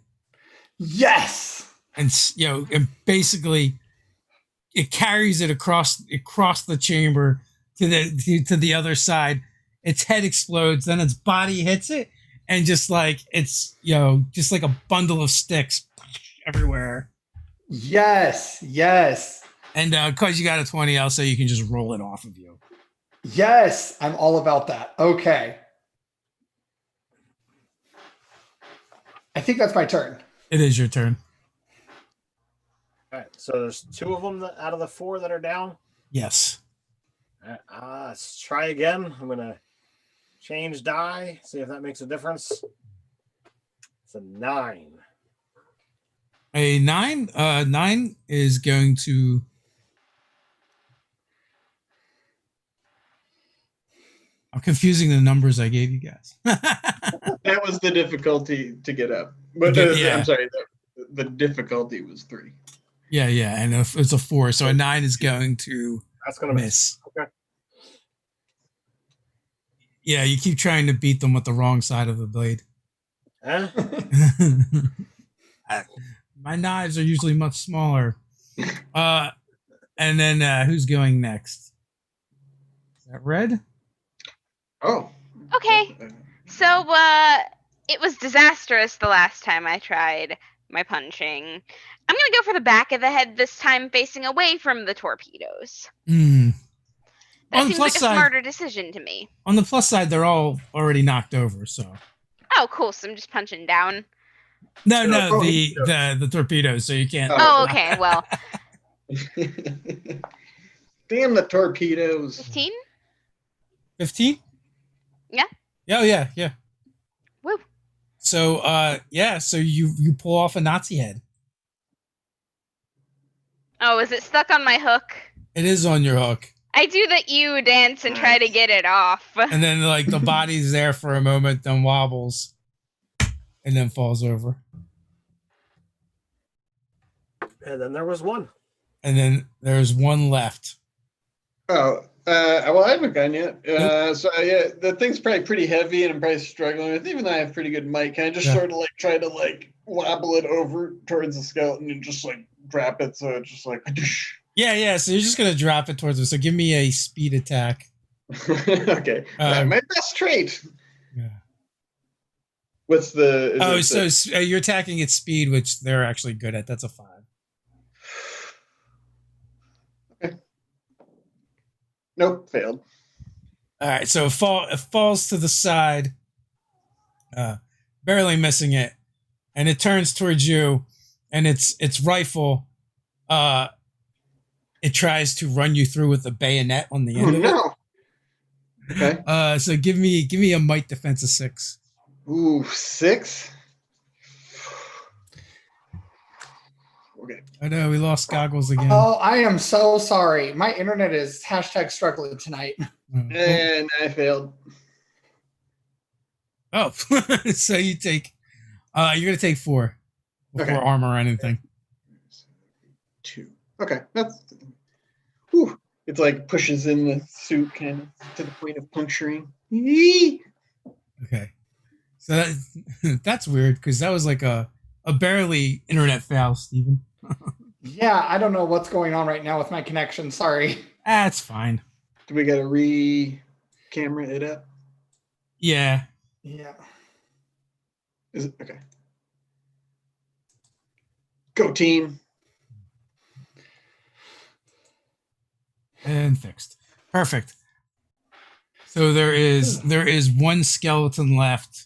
Yes. And, and basically it carries it across the chamber to the other side. Its head explodes, then its body hits it, and just like it's just like a bundle of sticks everywhere. Yes. Yes. And because you got a 20, I'll say you can just roll it off of you. Yes. I'm all about that. Okay. I think that's my turn. It is your turn. All right. So there's 2 of them out of the 4 that are down. Yes. All right, let's try again. I'm gonna change die. See if that makes a difference. It's a 9. A 9. 9 is going to. I'm confusing the numbers I gave you guys. That was the difficulty to get up. But Yeah. I'm sorry, the difficulty was 3. Yeah, and it's a 4, so a 9 is going to That's gonna miss. miss. Okay. Yeah, you keep trying to beat them with the wrong side of the blade. Huh? My knives are usually much smaller. And then who's going next? Is that Red? Oh. Okay. So, it was disastrous the last time I tried my punching. I'm gonna go for the back of the head this time, facing away from the torpedoes. Hmm. That On the seems like plus a side- smarter decision to me. On the plus side, they're all already knocked over, so. Oh, cool. So I'm just punching down. No, Oh, the torpedoes, so you can't. Oh, okay. Well, Damn the torpedoes. 15? 15? Yeah. Oh, yeah. Woo. So, so you pull off a Nazi head. Oh, is it stuck on my hook? It is on your hook. I do the ew dance and try to get it off. And then, like, the body's there for a moment, then wobbles, and then falls over. And then there was 1. And then there's one left. Oh, well, I haven't gone yet. So yeah, the thing's probably pretty heavy, and I'm probably struggling with. Even though I have pretty good mic, can I just sort of like try to like wobble it over towards the skeleton and just like drop it so it's just like. Yeah. So you're just gonna drop it towards him. So give me a speed attack. Okay, my best trait. Yeah. What's the? You're attacking at speed, which they're actually good at. That's a 5. Okay. Nope, failed. All right, so it falls to the side, barely missing it, and it turns towards you, and its rifle, it tries to run you through with a bayonet on the end of it. No. Okay. So give me a might defense of 6. Ooh, 6. Okay. I know we lost goggles again. Oh, I am so sorry. My internet is #struggling tonight. And I failed. Oh, so you take, you're gonna take 4 before Okay. armor or anything. 2. Okay, that's. Whew. It's like pushes in the suit kind of to the point of puncturing. Yee! Okay, so that's weird because that was like a barely internet fail, Steven. Yeah, I don't know what's going on right now with my connection. Sorry. That's fine. Do we got to re-camera it up? Yeah. Yeah. Is it okay? Go team. And fixed. Perfect. So there is one skeleton left,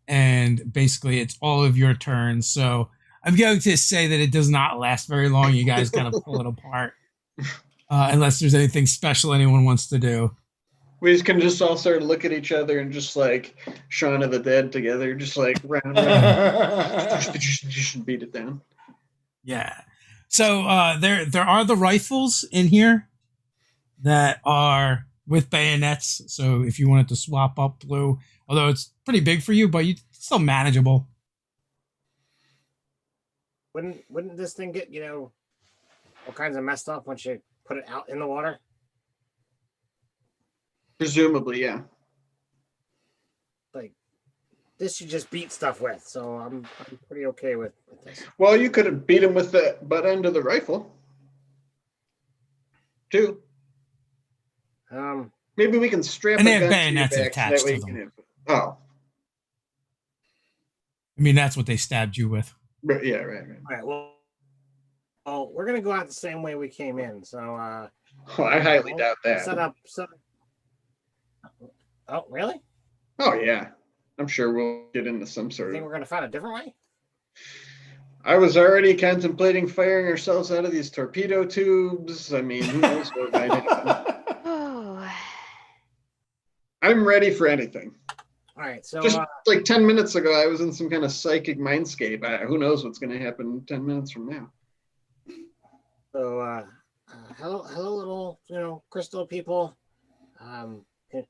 and basically it's all of your turns. So I'm going to say that it does not last very long. You guys kind of pull it apart, unless there's anything special anyone wants to do. We just can just all sort of look at each other and just like Shaun of the Dead together, just like round, beat it down. Yeah. So there are the rifles in here that are with bayonets. So if you wanted to swap up Blue, although it's pretty big for you, but it's still manageable. Wouldn't this thing get, all kinds of messed up once you put it out in the water? Presumably, yeah. Like, this you just beat stuff with, so I'm pretty okay with this. Well, you could have beat him with the butt end of the rifle, too. Maybe we can strap. And they a have gun to your bayonets back attached so that way to you them. can have- I mean, that's what they stabbed you with. Right, yeah, right. All right, well, we're gonna go out the same way we came in. So, Well, I highly doubt that. Set up. Oh, really? Oh yeah, I'm sure we'll get into some You sort think of. we're gonna find a different way? I was already contemplating firing ourselves out of these torpedo tubes. I mean, who knows what might happen. Oh. I'm ready for anything. All right, so Just like 10 minutes ago, I was in some kind of psychic mindscape. Who knows what's going to happen 10 minutes from now? hello, little crystal people. Can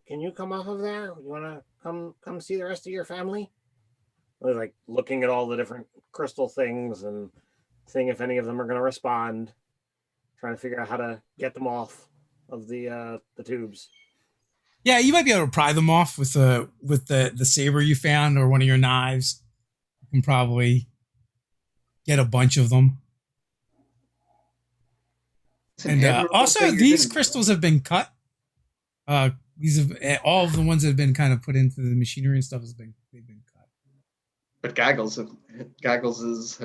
you come off of there? You want to come see the rest of your family? I was like looking at all the different crystal things and seeing if any of them are going to respond. Trying to figure out how to get them off of the tubes. Yeah, you might be able to pry them off with the saber you found or one of your knives. You can probably get a bunch of them. And also, these crystals have been cut. These have all of the ones that have been kind of put into the machinery and stuff they've been cut. But goggles have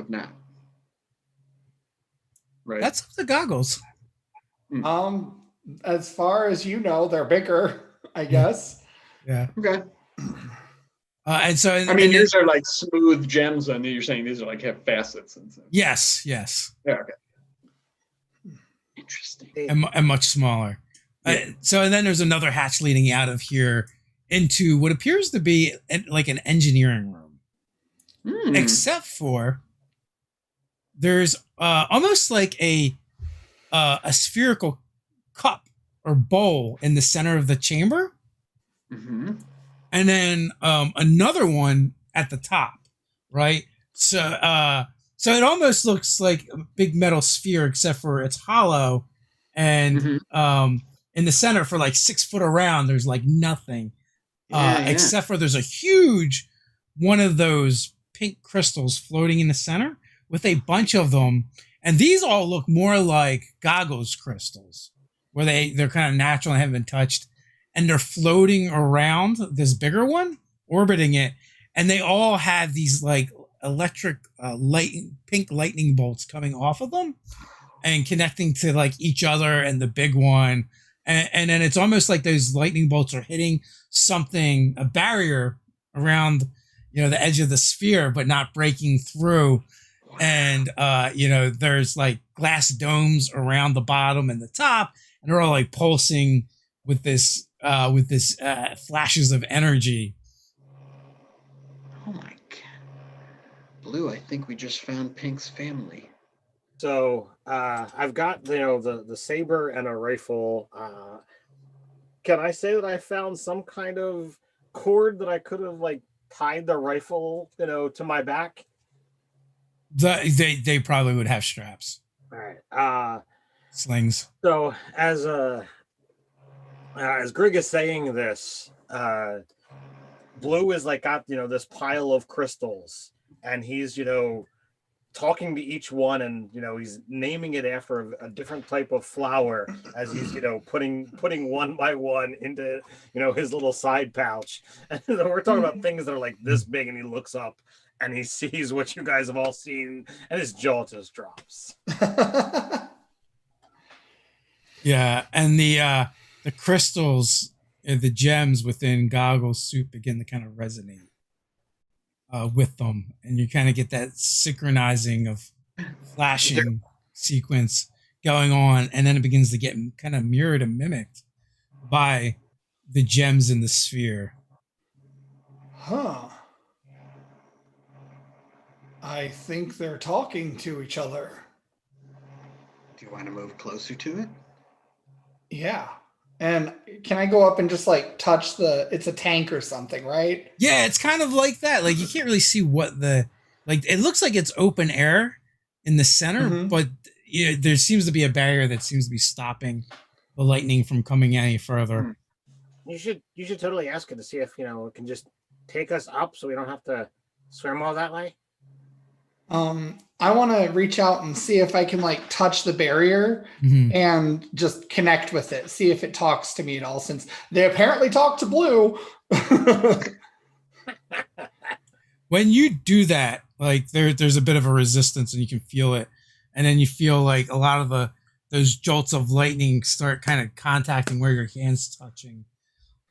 not. Right. That's the goggles. As far as you know, they're bigger, I guess. Yeah. Okay. And so I mean, these are like smooth gems, and you're saying these are like have facets and stuff. Yes. Yeah. Okay. Interesting. And much smaller. Yeah. And then there's another hatch leading out of here into what appears to be like an engineering room, except for there's almost like a spherical cup or bowl in the center of the chamber, and then another one at the top, right? So it almost looks like a big metal sphere, except for it's hollow, and in the center, for like 6 foot around, there's like nothing, except for there's a huge one of those pink crystals floating in the center with a bunch of them, and these all look more like goggles crystals, where they're kind of natural and haven't been touched, and they're floating around this bigger one, orbiting it, and they all have these like electric pink lightning bolts coming off of them and connecting to like each other and the big one, and then it's almost like those lightning bolts are hitting something, a barrier around the edge of the sphere, but not breaking through. And there's like glass domes around the bottom and the top, and they're all like pulsing with this flashes of energy. Oh my god, Blue! I think we just found Pink's family. So I've got the saber and a rifle. Can I say that I found some kind of cord that I could have like tied the rifle to my back? They probably would have straps. All right. Slings. So as Grig is saying this, Blue is like got this pile of crystals, and he's talking to each one, and he's naming it after a different type of flower as he's putting one by one into his little side pouch. And we're talking about things that are like this big, and he looks up and he sees what you guys have all seen, and his jaw just drops. Yeah, and the crystals, the gems within Goggle's suit begin to kind of resonate with them, and you kind of get that synchronizing of flashing sequence going on, and then it begins to get kind of mirrored and mimicked by the gems in the sphere. Huh. I think they're talking to each other. Do you want to move closer to it? Yeah. And can I go up and just like touch it's a tank or something, right? Yeah, it's kind of like that. Like you can't really see what it looks like it's open air in the center, but there seems to be a barrier that seems to be stopping the lightning from coming any further. You should totally ask it to see if it can just take us up so we don't have to swim all that way. I want to reach out and see if I can like touch the barrier and just connect with it, see if it talks to me at all, since they apparently talk to Blue. When you do that, like there's a bit of a resistance and you can feel it. And then you feel like a lot of those jolts of lightning start kind of contacting where your hand's touching.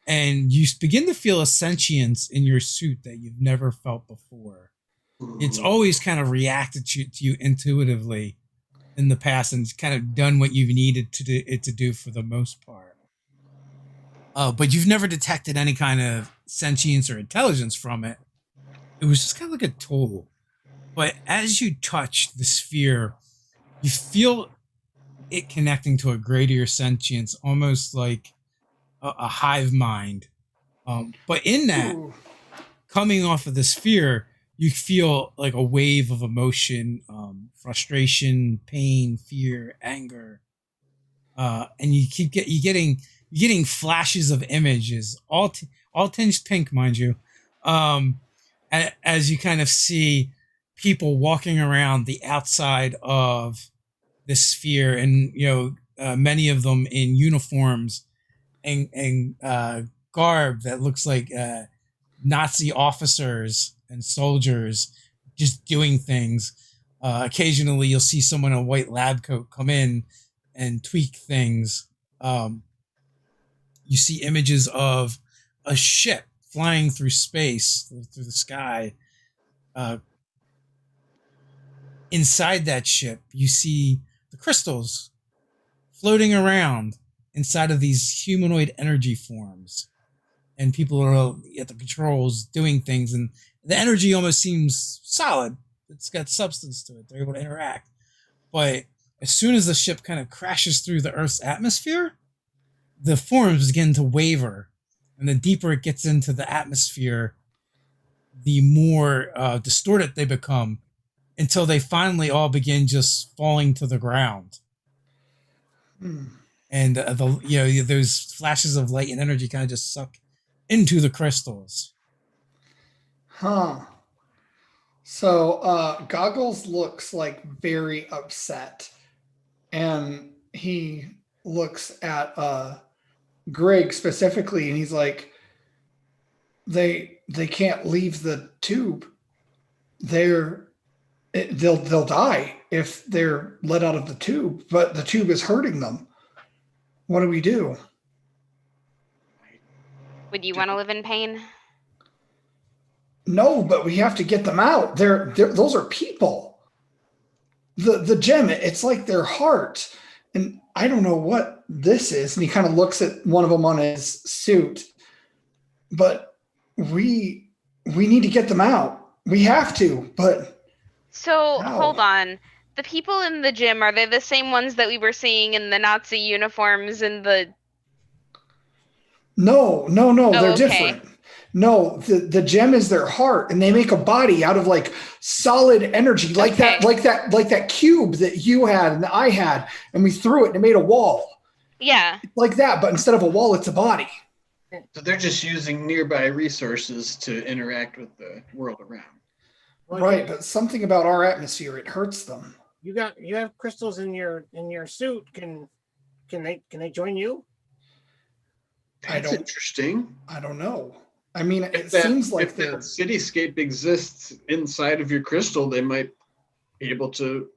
And you begin to feel a sentience in your suit that you've never felt before. It's always kind of reacted to you intuitively in the past, and it's kind of done what you've needed to do for the most part. But you've never detected any kind of sentience or intelligence from it. It was just kind of like a tool. But as you touch the sphere, you feel it connecting to a greater sentience, almost like a hive mind. But in that, coming off of the sphere, you feel like a wave of emotion, frustration, pain, fear, anger, and you keep getting flashes of images, all tinged pink, mind you, as you kind of see people walking around the outside of the sphere, and many of them in uniforms and garb that looks like Nazi officers and soldiers just doing things. Occasionally you'll see someone in a white lab coat come in and tweak things. You see images of a ship flying through space, through the sky. Inside that ship, you see the crystals floating around inside of these humanoid energy forms. And people are at the controls doing things, and the energy almost seems solid. It's got substance to it. They're able to interact. But as soon as the ship kind of crashes through the Earth's atmosphere, the forms begin to waver. And the deeper it gets into the atmosphere, the more distorted they become, until they finally all begin just falling to the ground. And those flashes of light and energy kind of just suck into the crystals. Huh. So Goggles looks like very upset, and he looks at Greg specifically, and he's like, they can't leave the tube. They'll die if they're let out of the tube, but the tube is hurting them. What do we do? Would you want to live in pain? No, but we have to get them out. Those are people. The gem, it's like their heart. And I don't know what this is. And he kind of looks at one of them on his suit. But we need to get them out. We have to, but... So, hold on. The people in the gym, are they the same ones that we were seeing in the Nazi uniforms and the... No, they're different. No, the gem is their heart, and they make a body out of like solid energy, like that cube that you had and that I had, and we threw it and it made a wall. Yeah. Like that, but instead of a wall, it's a body. So they're just using nearby resources to interact with the world around. Right, but something about our atmosphere, it hurts them. You have crystals in your suit. Can they join you? That's interesting. I don't know. I mean, it If that, seems like if that they're cityscape exists inside of your crystal, they might be able to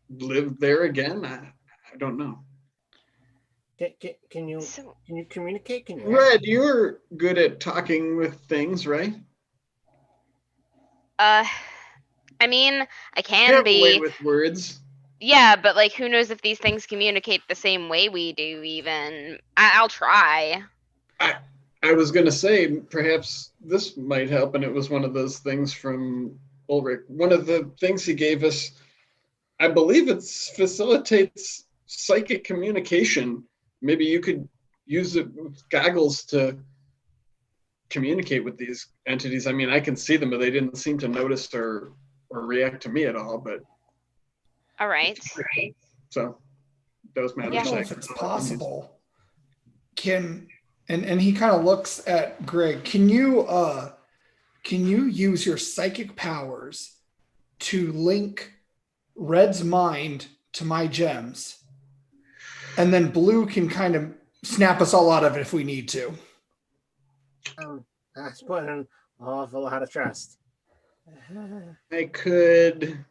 live there again. I don't know. Can you communicate? Can you Red, you're good at talking with things, right? I mean, I You can have a way be. with words. Yeah, but like, who knows if these things communicate the same way we do? Even I'll try. I was going to say perhaps this might help, and it was one of those things from Ulrich. One of the things he gave us, I believe it facilitates psychic communication. Maybe you could use it with goggles to communicate with these entities. I mean, I can see them, but they didn't seem to notice or react to me at all. But All right. so those I matters. don't know if it's possible. And he kind of looks at Greg. Can you use your psychic powers to link Red's mind to my gems? And then Blue can kind of snap us all out of it if we need to. That's putting an awful lot of trust. I could.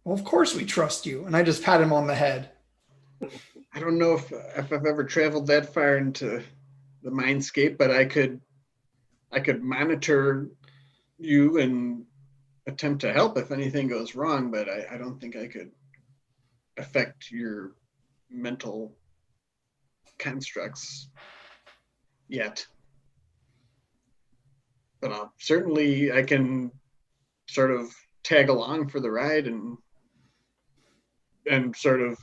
Well, of course we trust you. And I just pat him on the head. I don't know if I've ever traveled that far into the Mindscape, but I could monitor you and attempt to help if anything goes wrong, but I don't think I could affect your mental constructs yet. But certainly I can sort of tag along for the ride and sort of,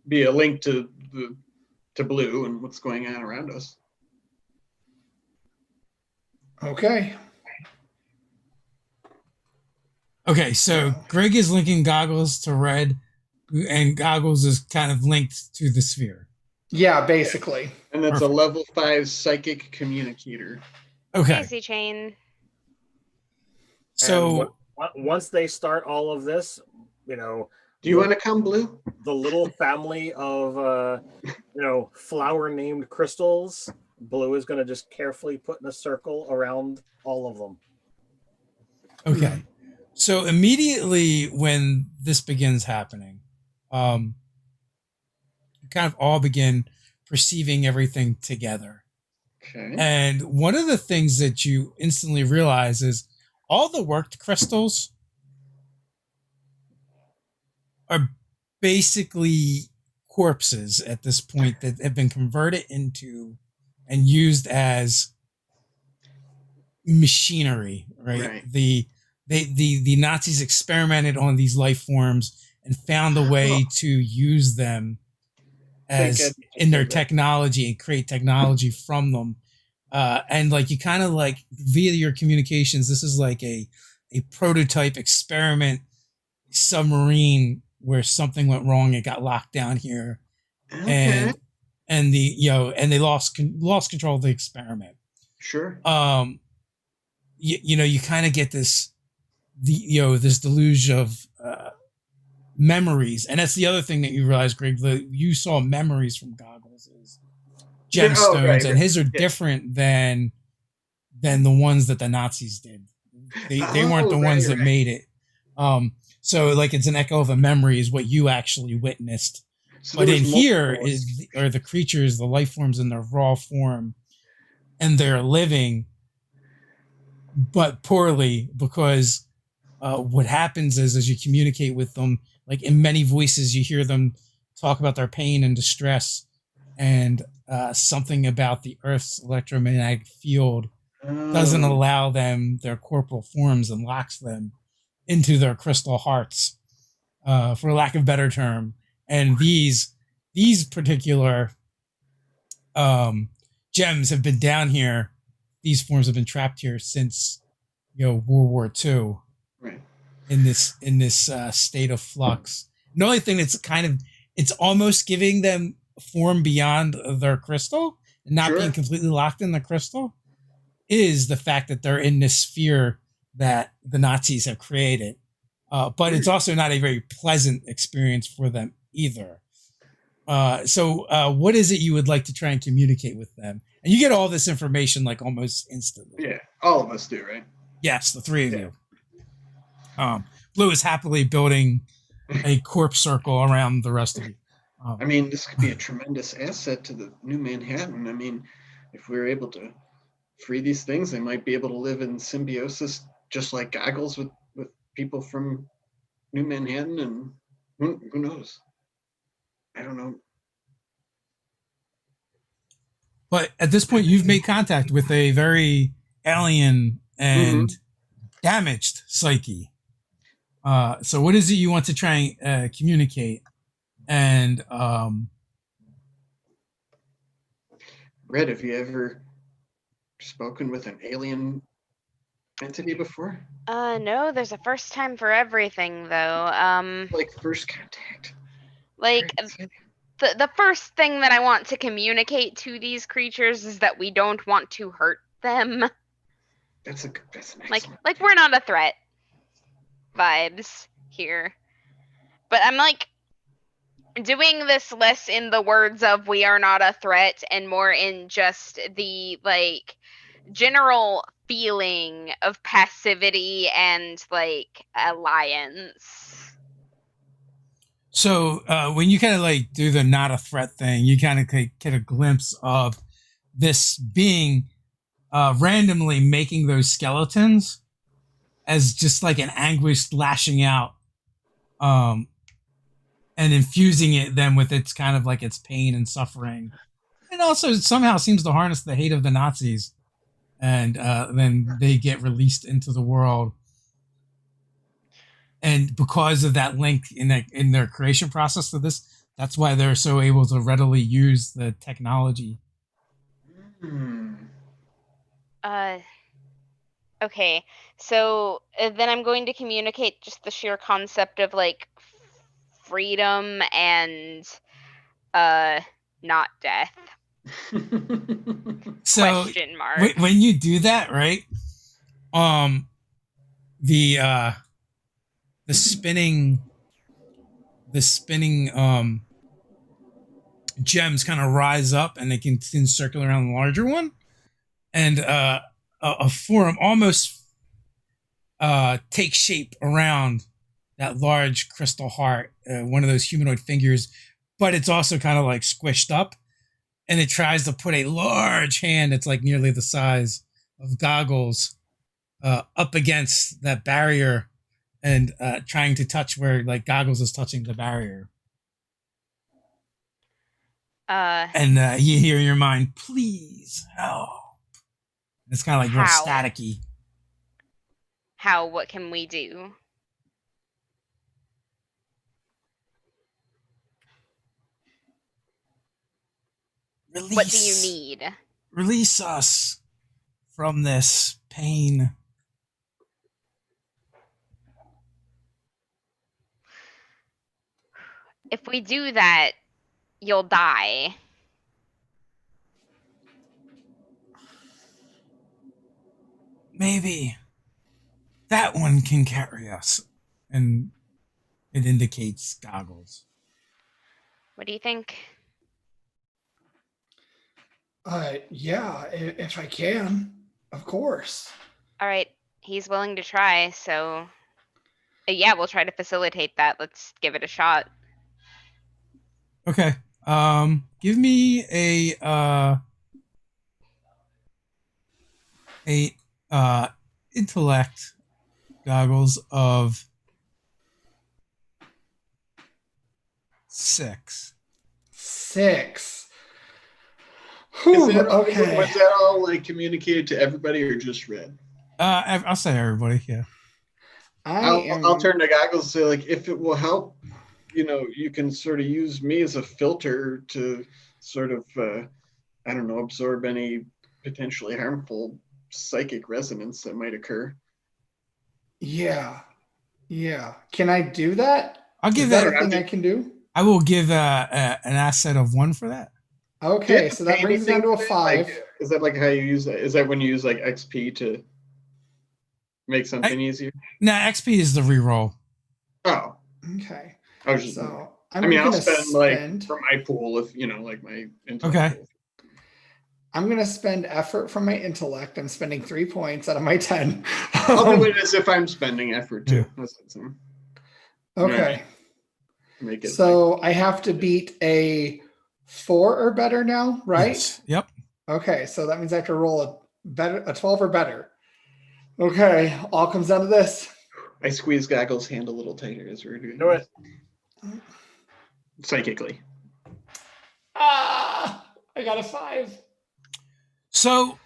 be a link to Blue and what's going on around us. Okay. Okay, so Greg is linking Goggles to Red, and Goggles is kind of linked to the sphere. Yeah, basically. And that's a level 5 psychic communicator. Okay. Daisy chain. So once they start all of this, do you want to come, Blue? The little family of flower named crystals, Blue is going to just carefully put in a circle around all of them. Okay. So immediately when this begins happening, you kind of all begin perceiving everything together. Okay. And one of the things that you instantly realize is all the worked crystals are basically corpses at this point that have been converted into and used as machinery, right? The Nazis experimented on these life forms and found a way to use them as in their technology and create technology from them. And like you kind of like via your communications, this is like a prototype experiment submarine where something went wrong. It got locked down here, and they lost control of the experiment. Sure. You kind of get this deluge of memories, and that's the other thing that you realize, Greg. You saw memories from Goggles as gemstones, and his are different than the ones that the Nazis did. They weren't the ones that made it. So like it's an echo of a memory is what you actually witnessed. So but in here are the creatures, the life forms in their raw form, and they're living, but poorly because what happens is as you communicate with them, like in many voices, you hear them talk about their pain and distress and something about the Earth's electromagnetic field doesn't allow them their corporal forms and locks them into their crystal hearts, for lack of a better term. And these particular gems have been down here. These forms have been trapped here since World War II. Right. In this state of flux. The only thing that's it's almost giving them form beyond their crystal and not being completely locked in the crystal is the fact that they're in this sphere that the Nazis have created. But it's also not a very pleasant experience for them either. So what is it you would like to try and communicate with them? And you get all this information like almost instantly. Yeah, all of us do, right? Yes, the three of you. Blue is happily building a corpse circle around the rest of you. I mean, this could be a tremendous asset to the New Manhattan. I mean, if we were able to free these things, they might be able to live in symbiosis just like Goggles with people from New Manhattan, and who knows? I don't know. But at this point, you've made contact with a very alien and damaged psyche. So what is it you want to try and communicate? And Red, have you ever spoken with an alien entity before? No, there's a first time for everything, though. Like first contact. Like the first thing that I want to communicate to these creatures is that we don't want to hurt them. That's an excellent. Like we're not a threat. Vibes here, but I'm like doing this less in the words of "we are not a threat" and more in just the like general feeling of passivity and like alliance. so when you kind of like do the not a threat thing, you kind of get a glimpse of this being randomly making those skeletons as just like an anguish lashing out, and infusing them with its kind of like its pain and suffering, and also somehow seems to harness the hate of the Nazis, and then they get released into the world. And because of that link in their creation process to this, that's why they're so able to readily use the technology. Okay, so then I'm going to communicate just the sheer concept of like freedom and not death. So Question mark. when you do that, right? The spinning gems kind of rise up and they can circle around the larger one, and a form almost takes shape around that large crystal heart, one of those humanoid figures, but it's also kind of like squished up, and it tries to put a large hand that's like nearly the size of Goggles up against that barrier, and trying to touch where like Goggles is touching the barrier. And you hear in your mind, "Please help." It's kind of like real staticky. How? What can we do? What do you need? Release us from this pain. If we do that, you'll die. Maybe that one can carry us. And it indicates Goggles. What do you think? Yeah, if I can, of course. All right, he's willing to try, so yeah, we'll try to facilitate that. Let's give it a shot. Okay. Give me a intellect, Goggles, of 6. 6. Whew, okay. Was that all like communicated to everybody or just Red? I'll say everybody. Yeah. I'll turn to Goggles and say, like, if it will help, you can sort of use me as a filter to sort of, I don't know, absorb any potentially harmful psychic resonance that might occur. Yeah. Can I do that? I'll give that that a thing I can do. I will give an asset of 1 for that. Okay, so that brings it down to a 5. Like, is that like how you use that? Is that when you use like XP to? make something easier? No, XP is the reroll. Oh, Okay. I was just. So I I'm mean, I'll gonna spend like from my pool if like my intellect Okay. pool. I'm gonna spend effort from my intellect. I'm spending 3 points out of my 10. I'll do it as if I'm spending effort too. That's Okay. Make it So I have to beat a 4 or better now, right? Yes. Yep. Okay, so that means I have to roll a 12 or better. Okay, all comes down to this. I squeeze Goggle's hand a little tighter as we're doing Do it. psychically. I got a 5. So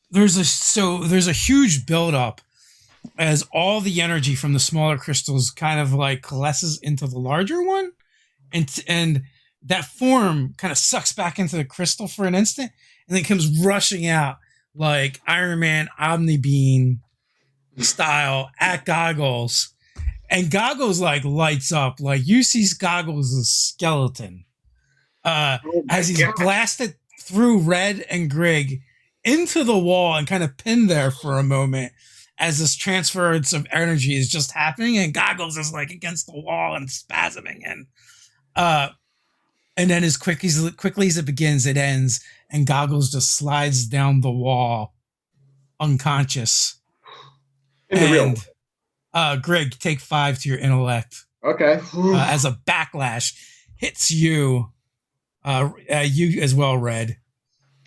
there's a huge buildup as all the energy from the smaller crystals kind of like coalesces into the larger one, and that form kind of sucks back into the crystal for an instant, and then comes rushing out like Iron Man Omni-Beam style at Goggles, and Goggles like lights up like you see Goggles' skeleton as he's blasted through Red and Grig into the wall and kind of pinned there for a moment as this transference of energy is just happening, and Goggles is like against the wall and spasming, and then as quickly as it begins, it ends, and Goggles just slides down the wall unconscious. Grig, take 5 to your intellect. Okay. As a backlash hits you, you as well, Red,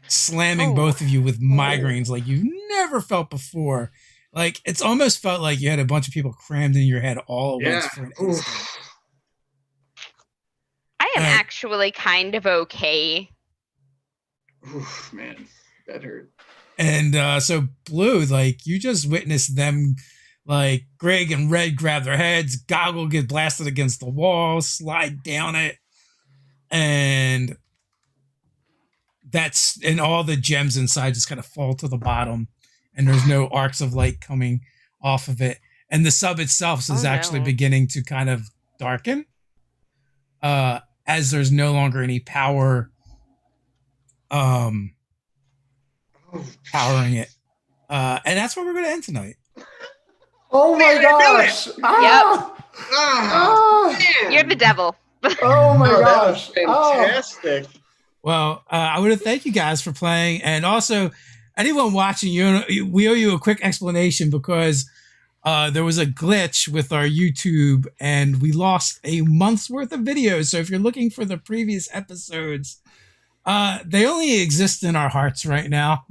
slamming both of you with migraines like you've never felt before. Like it's almost felt like you had a bunch of people crammed in your head all at once for an instant. I am actually kind of okay. Oof, man, that hurt. And so Blue, like you just witnessed them, like Greg and Red grab their heads, Goggle get blasted against the wall, slide down it, and all the gems inside just kind of fall to the bottom, and there's no arcs of light coming off of it, and the sub itself is actually beginning to kind of darken, as there's no longer any power powering it, and that's where we're going to end tonight. Oh my gosh! You're the devil. Oh my gosh! Fantastic. Well, I want to thank you guys for playing, and also anyone watching, we owe you a quick explanation because there was a glitch with our YouTube, and we lost a month's worth of videos. So if you're looking for the previous episodes, they only exist in our hearts right now,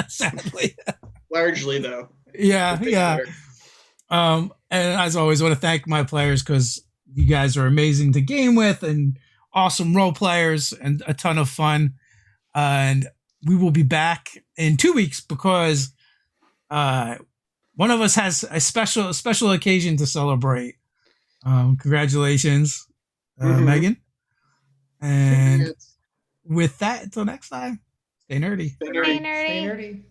sadly. Largely, though. Yeah. And as always, I want to thank my players because you guys are amazing to game with and awesome role players and a ton of fun. And we will be back in 2 weeks because one of us has a special occasion to celebrate. Congratulations, Megan. And with that, until next time, stay nerdy. Stay nerdy. Stay nerdy.